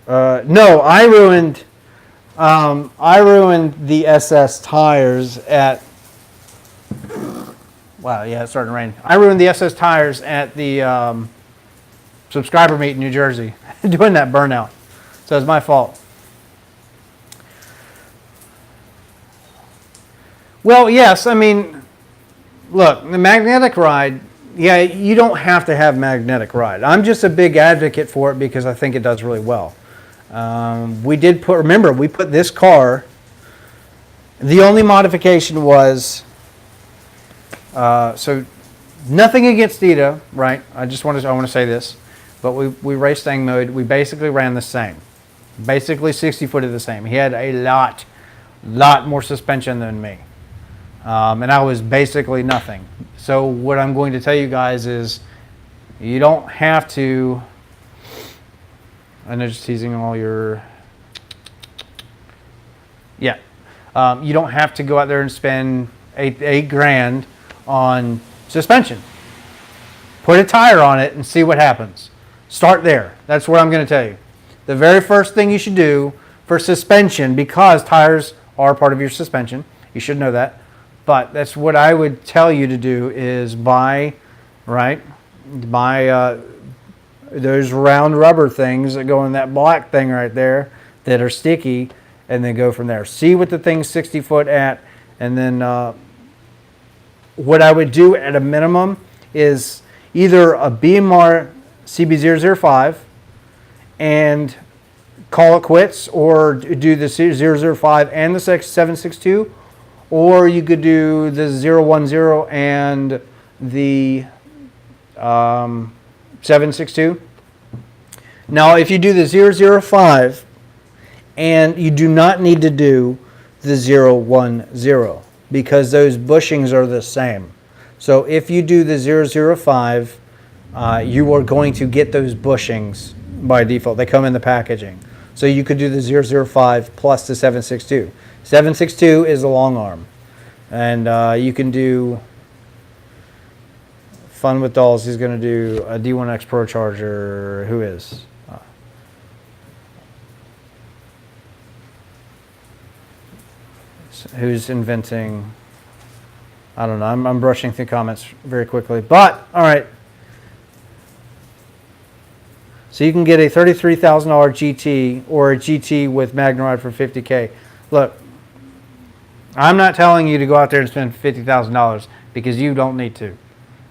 Speaker 1: no, I ruined the SS tires at. Wow, yeah, it's starting to rain. I ruined the SS tires at the subscriber meet in New Jersey doing that burnout. So it's my fault. Well, yes, I mean, look, the magnetic ride, yeah, you don't have to have magnetic ride. I'm just a big advocate for it because I think it does really well. Remember, we put this car, the only modification was, so nothing against Dita, right? I want to say this, but we raced Stang mode. We basically ran the same, basically 60 foot of the same. He had a lot more suspension than me, and I was basically nothing. So what I'm going to tell you guys is, you don't have to. I know, just teasing all your. Yeah, you don't have to go out there and spend eight grand on suspension. Put a tire on it and see what happens. Start there. That's what I'm going to tell you. The very first thing you should do for suspension, because tires are part of your suspension, you should know that, but that's what I would tell you to do, is buy those round rubber things that go in that black thing right there that are sticky, and then go from there. See what the thing's 60 foot at, and then what I would do at a minimum is either a BMR CB005 and call it quits, or do the 005 and the 762, or you could do the 010 and the 762. Now, if you do the 005, and you do not need to do the 010, because those bushings are the same. So if you do the 005, you are going to get those bushings by default. They come in the packaging. So you could do the 005 plus the 762. 762 is the long arm. And you can do Fun with Dolls. He's going to do a D1X Pro Charger. Who is? Who's inventing? I don't know. I'm brushing through comments very quickly. But, all right. So you can get a $33,000 GT or a GT with MagnaRide for $50K. Look, I'm not telling you to go out there and spend $50,000 because you don't need to.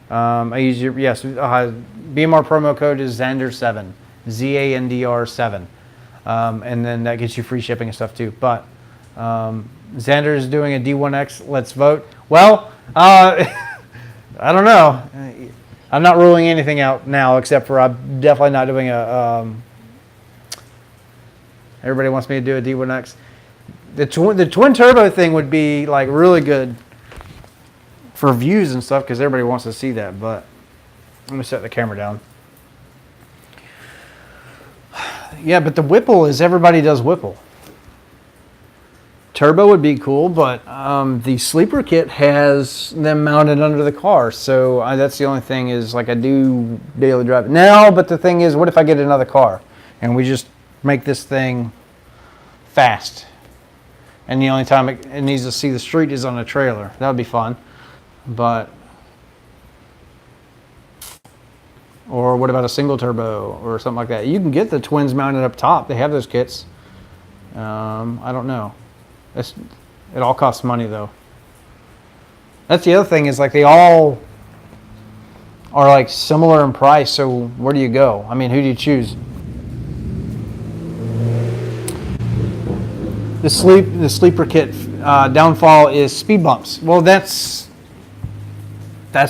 Speaker 1: I use your, yes, BMR promo code is Xandr7, ZANDR7. And then that gets you free shipping and stuff too. But Xander is doing a D1X. Let's vote. Well, I don't know. I'm not ruling anything out now, except for I'm definitely not doing a. Everybody wants me to do a D1X. The twin turbo thing would be like really good for views and stuff because everybody wants to see that. But let me set the camera down. Yeah, but the Whipple is everybody does Whipple. Turbo would be cool, but the sleeper kit has them mounted under the car, so that's the only thing is like I do daily drive now. But the thing is, what if I get another car and we just make this thing fast, and the only time it needs to see the street is on a trailer? That would be fun. But or what about a single turbo or something like that? You can get the twins mounted up top. They have those kits. I don't know. It all costs money though. That's the other thing is like they all are like similar in price. So where do you go? I mean, who do you choose? The sleeper kit downfall is speed bumps. Well, that's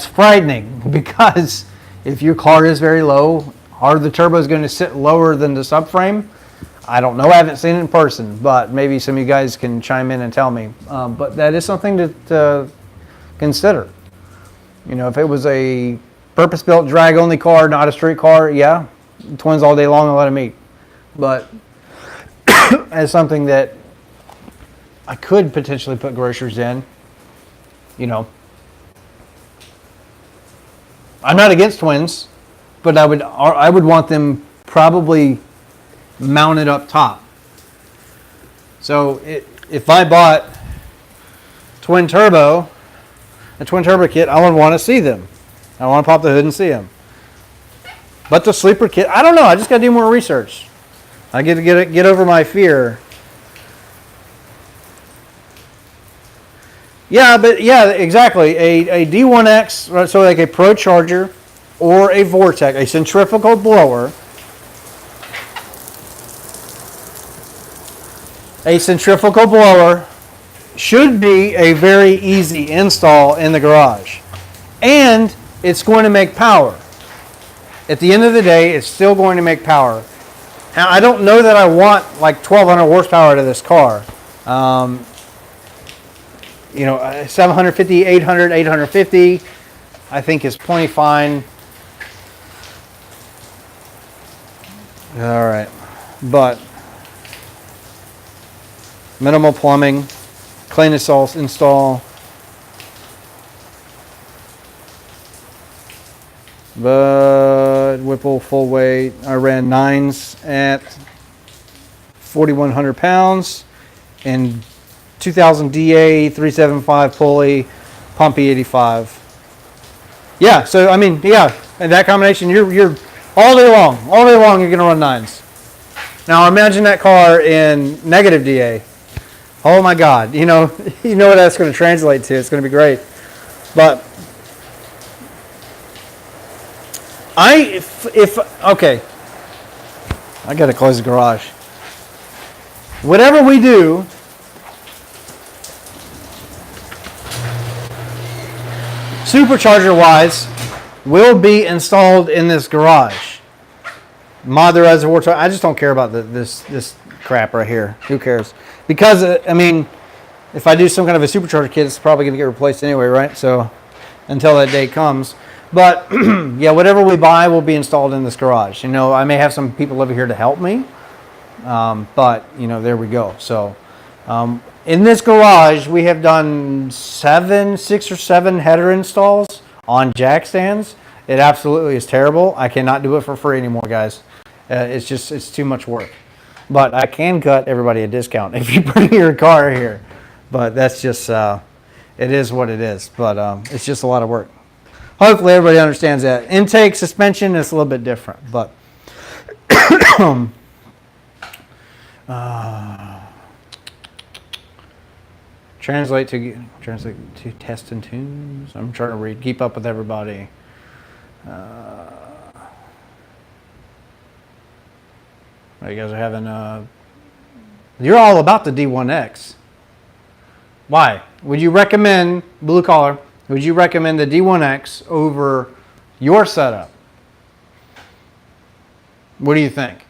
Speaker 1: frightening because if your car is very low, are the turbos going to sit lower than the subframe? I don't know. I haven't seen it in person, but maybe some of you guys can chime in and tell me. But that is something to consider. You know, if it was a purpose-built drag-only car, not a street car, yeah, twins all day long and let them eat. But as something that I could potentially put groceries in, you know, I'm not against twins, but I would want them probably mounted up top. So if I bought a twin turbo kit, I would want to see them. I want to pop the hood and see them. But the sleeper kit, I don't know. I just got to do more research. I get to get over my fear. Yeah, but yeah, exactly. A D1X, so like a Pro Charger or a Vortec, a centrifugal blower. A centrifugal blower should be a very easy install in the garage. And it's going to make power. At the end of the day, it's still going to make power. Now, I don't know that I want like 1,200 horsepower out of this car. You know, 750, 800, 850, I think is plenty fine. All right, but minimal plumbing, clean install. But Whipple full weight, I ran 9s at 4,100 pounds and 2000 DA 375 pulley, pump E85. Yeah, so I mean, yeah, and that combination, you're all day long you're gonna run 9s. Now imagine that car in negative DA. Oh my God, you know what that's going to translate to. It's going to be great. But okay, I got to close the garage. Whatever we do, supercharger wise, will be installed in this garage. Mod the reservoir. I just don't care about this crap right here. Who cares? Because I mean, if I do some kind of a supercharger kit, it's probably going to get replaced anyway, right? So until that day comes. But yeah, whatever we buy will be installed in this garage. You know, I may have some people over here to help me, but you know, there we go. So in this garage, we have done 6 or 7 header installs on jack stands. It absolutely is terrible. I cannot do it for free anymore, guys. It's too much work. But I can cut everybody a discount if you bring your car here. But that's just, it is what it is. But it's just a lot of work. Hopefully everybody understands that. Intake, suspension is a little bit different. But translate to test and tunes. I'm trying to keep up with everybody. You guys are having you're all about the D1X. Why? Would you recommend, blue collar, would you recommend the D1X over your setup? What do you think?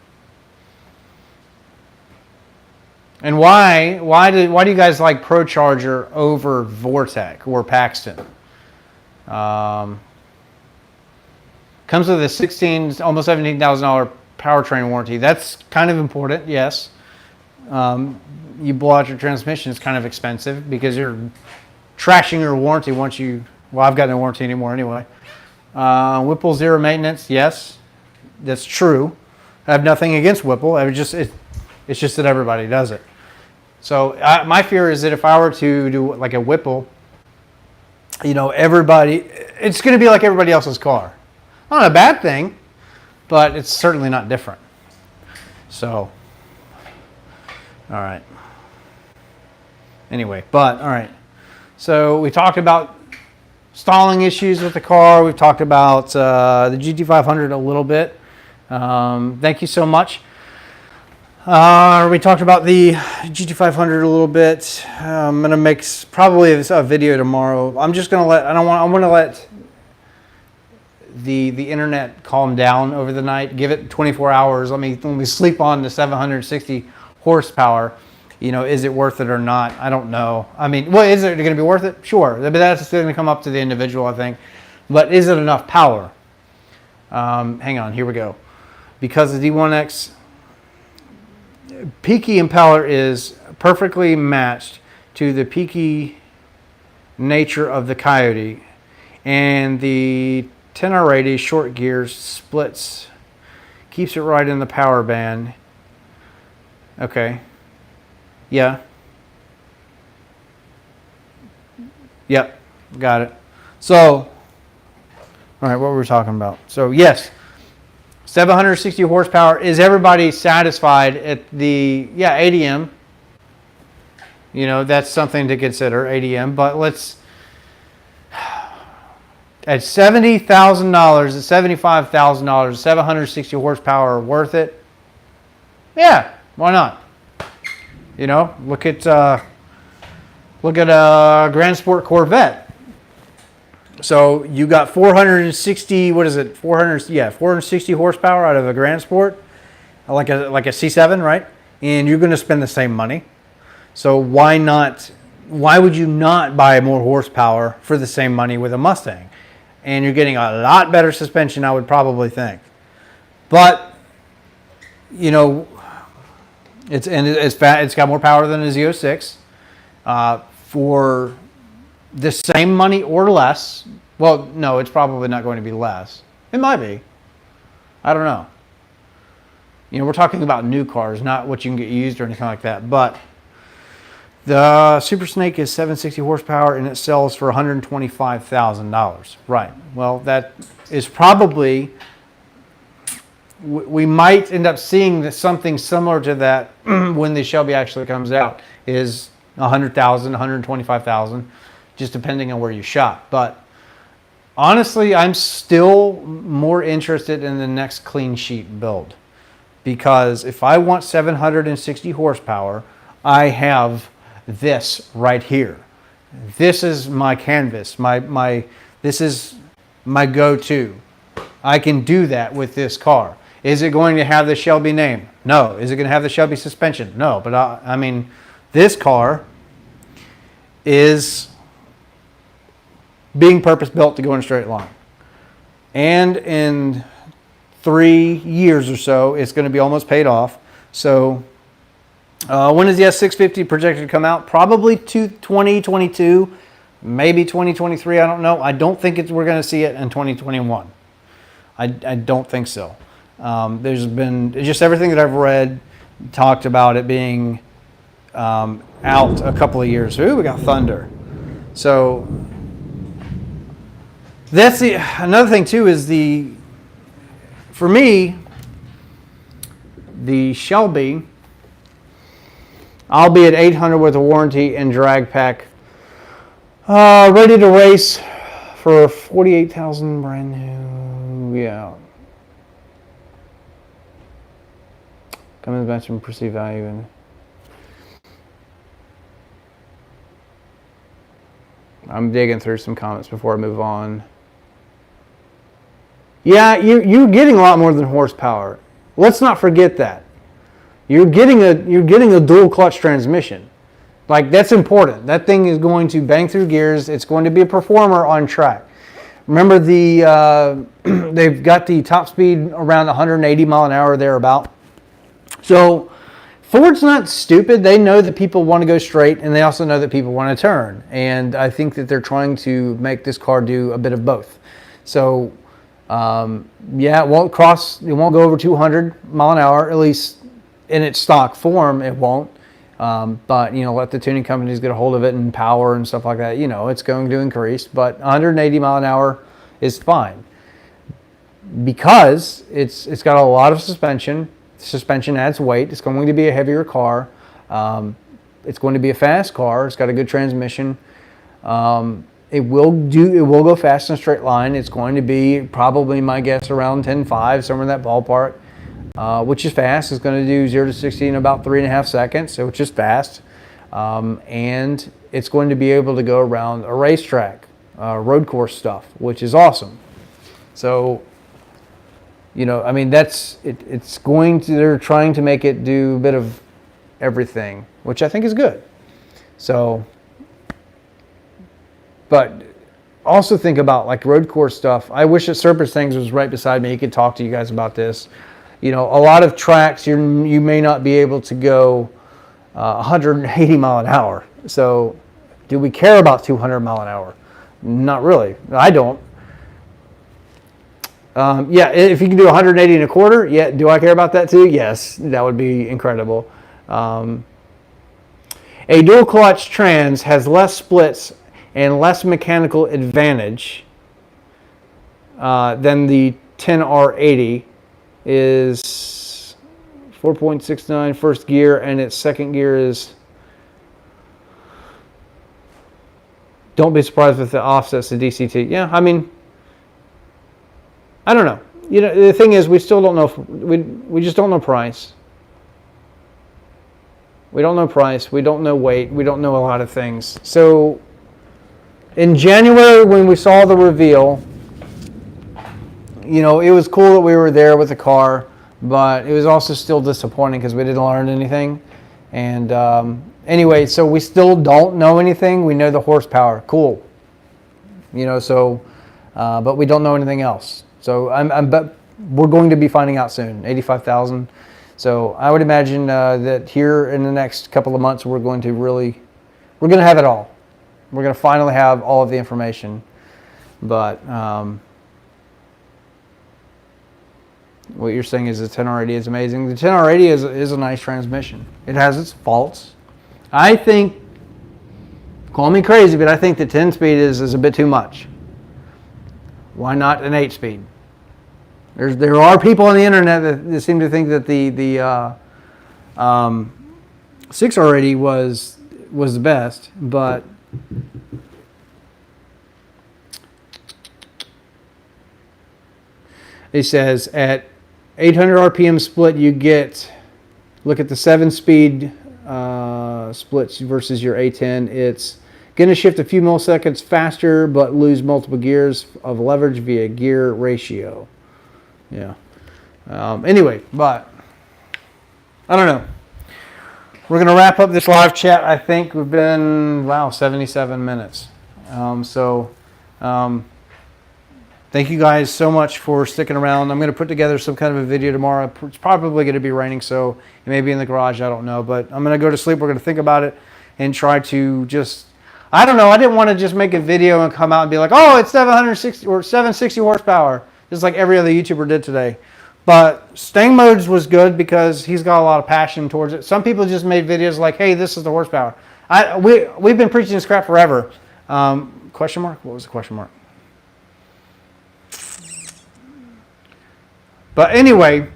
Speaker 1: And why do you guys like Pro Charger over Vortec or Paxton? Comes with a almost $17,000 powertrain warranty. That's kind of important, yes. You blow out your transmission, it's kind of expensive because you're trashing your warranty once you, well, I've got no warranty anymore anyway. Whipple zero maintenance, yes, that's true. I have nothing against Whipple. It's just that everybody does it. So my fear is that if I were to do like a Whipple, you know, it's going to be like everybody else's car. Not a bad thing, but it's certainly not different. So, all right. Anyway, all right. So we talked about stalling issues with the car. We've talked about the GT500 a little bit. Thank you so much. We talked about the GT500 a little bit. I'm gonna make probably a video tomorrow. I'm just gonna I'm gonna let the internet calm down over the night. Give it 24 hours. Let me sleep on the 760 horsepower. You know, is it worth it or not? I don't know. I mean, well, is it going to be worth it? Sure, but that's going to come up to the individual, I think. But is it enough power? Hang on, here we go. Because the D1X peaky impeller is perfectly matched to the peaky nature of the Coyote, and the 10R80 short gears splits, keeps it right in the power band. Okay. Yeah. Yep. Got it. So, all right, what were we talking about? So, yes, 760 horsepower. Is everybody satisfied at the, ADM? You know, that's something to consider, ADM. But let's, at $70,000, at $75,000, 760 horsepower, worth it? Yeah, why not? You know, look at a Grand Sport Corvette. So you got 460, what is it? 460 horsepower out of a Grand Sport, like a C7, right? And you're going to spend the same money. So why not? Why would you not buy more horsepower for the same money with a Mustang? And you're getting a lot better suspension, I would probably think. But you know, it's got more power than a Z06 for the same money or less. Well, no, it's probably not going to be less. It might be. I don't know. You know, we're talking about new cars, not what you can get used or anything like that. But the Super Snake is 760 horsepower and it sells for $125,000. Right. Well, that is probably, we might end up seeing something similar to that when the Shelby actually comes out, is $100,000, $125,000, just depending on where you shop. But honestly, I'm still more interested in the next clean sheet build, because if I want 760 horsepower, I have this right here. This is my canvas. This is my go-to. I can do that with this car. Is it going to have the Shelby name? No. Is it going to have the Shelby suspension? No. But I mean, this car is being purpose-built to go in a straight line. And in 3 years or so, it's going to be almost paid off. So when is the S650 projected to come out? Probably 2022, maybe 2023. I don't know. I don't think we're going to see it in 2021. I don't think so. There's been just everything that I've read talked about it being out a couple of years. Ooh, we got thunder. So that's another thing too is for me, the Shelby, I'll be at 800 with a warranty and drag pack, ready to race for 48,000 brand new. Yeah. Coming back from perceived value and I'm digging through some comments before I move on. Yeah, you're getting a lot more than horsepower. Let's not forget that. You're getting a dual clutch transmission. Like, that's important. That thing is going to bang through gears. It's going to be a performer on track. Remember they've got the top speed around 180 mile an hour thereabout. So Ford's not stupid. They know that people want to go straight, and they also know that people want to turn. And I think that they're trying to make this car do a bit of both. So yeah, it won't go over 200 mile an hour, at least in its stock form, it won't. But, you know, let the tuning companies get a hold of it and power and stuff like that. You know, it's going to increase, but 180 mile an hour is fine because it's got a lot of suspension. Suspension adds weight. It's going to be a heavier car. It's going to be a fast car. It's got a good transmission. It will go fast in a straight line. It's going to be probably, my guess, around 10.5, somewhere in that ballpark, which is fast. It's going to do 0 to 60 in about 3.5 seconds, which is fast. And it's going to be able to go around a racetrack, road course stuff, which is awesome. So, you know, I mean, it's going to, they're trying to make it do a bit of everything, which I think is good. So, but also think about like road course stuff. I wish that Surface Things was right beside me. He could talk to you guys about this. You know, a lot of tracks you may not be able to go 180 mile an hour. So do we care about 200 mile an hour? Not really. I don't. Yeah, if you can do 180 and a quarter, yeah, do I care about that too? Yes, that would be incredible. A dual clutch trans has less splits and less mechanical advantage than the 10R80. Is 4.69 first gear, and its second gear is, don't be surprised if it offsets the DCT. Yeah, I mean, I don't know. You know, the thing is, we still don't know. We just don't know price. We don't know price. We don't know weight. We don't know a lot of things. So in January, when we saw the reveal, you know, it was cool that we were there with the car, but it was also still disappointing because we didn't learn anything. And anyway, so we still don't know anything. We know the horsepower. Cool. You know, so, but we don't know anything else. So but we're going to be finding out soon. 85,000. So I would imagine that here in the next couple of months, we're going to have it all. We're going to finally have all of the information. But what you're saying is the 10R80 is amazing. The 10R80 is a nice transmission. It has its faults. I think, call me crazy, but I think the 10-speed is a bit too much. Why not an 8-speed? There are people on the internet that seem to think that the 6R80 was the best, but it says at 800 RPM split, you get, look at the 7-speed splits versus your A10. It's going to shift a few milliseconds faster, but lose multiple gears of leverage via gear ratio. Yeah. Anyway, but I don't know. We're going to wrap up this live chat. I think we've been, 77 minutes. Thank you guys so much for sticking around. I'm going to put together some kind of a video tomorrow. It's probably going to be raining, so it may be in the garage. I don't know. But I'm going to go to sleep. We're going to think about it and try to just, I don't know. I didn't want to just make a video and come out and be like, oh, it's 760 or 760 horsepower, just like every other YouTuber did today. But Stang Modes was good because he's got a lot of passion towards it. Some people just made videos like, hey, this is the horsepower. We've been preaching this crap forever. Question mark? What was the question mark? But anyway,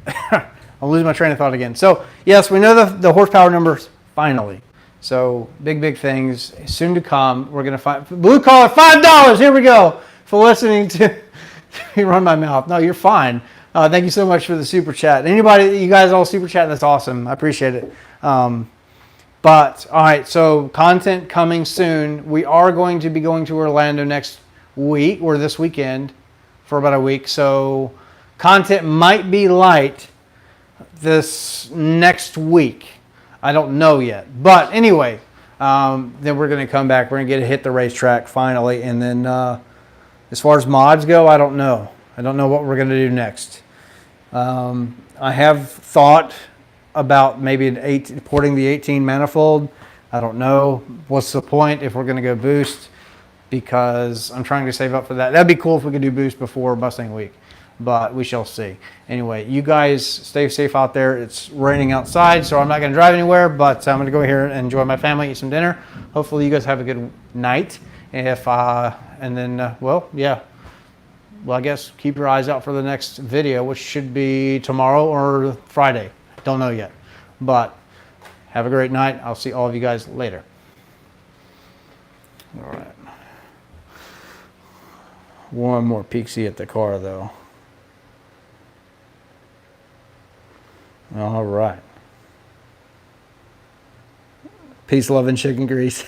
Speaker 1: I'll lose my train of thought again. So yes, we know the horsepower numbers finally. So big things soon to come. We're gonna find blue collar $5. Here we go for listening to me run my mouth. No, you're fine. Thank you so much for the super chat. Anybody, you guys all super chat, that's awesome. I appreciate it. But all right, so content coming soon. We are going to be going to Orlando next week or this weekend for about a week. So content might be light this next week. I don't know yet. But anyway, then we're going to come back. We're going to hit the racetrack finally. And then as far as mods go, I don't know. I don't know what we're going to do next. I have thought about maybe porting the 18 manifold. I don't know. What's the point if we're going to go boost? Because I'm trying to save up for that. That'd be cool if we could do boost before Mustang Week, but we shall see. Anyway, you guys stay safe out there. It's raining outside, so I'm not going to drive anywhere, but I'm going to go here and enjoy my family, eat some dinner. Hopefully you guys have a good night. And then, well, I guess keep your eyes out for the next video, which should be tomorrow or Friday. Don't know yet, but have a great night. I'll see all of you guys later. One more peek-see at the car, though. All right. Peace, love, and chicken grease.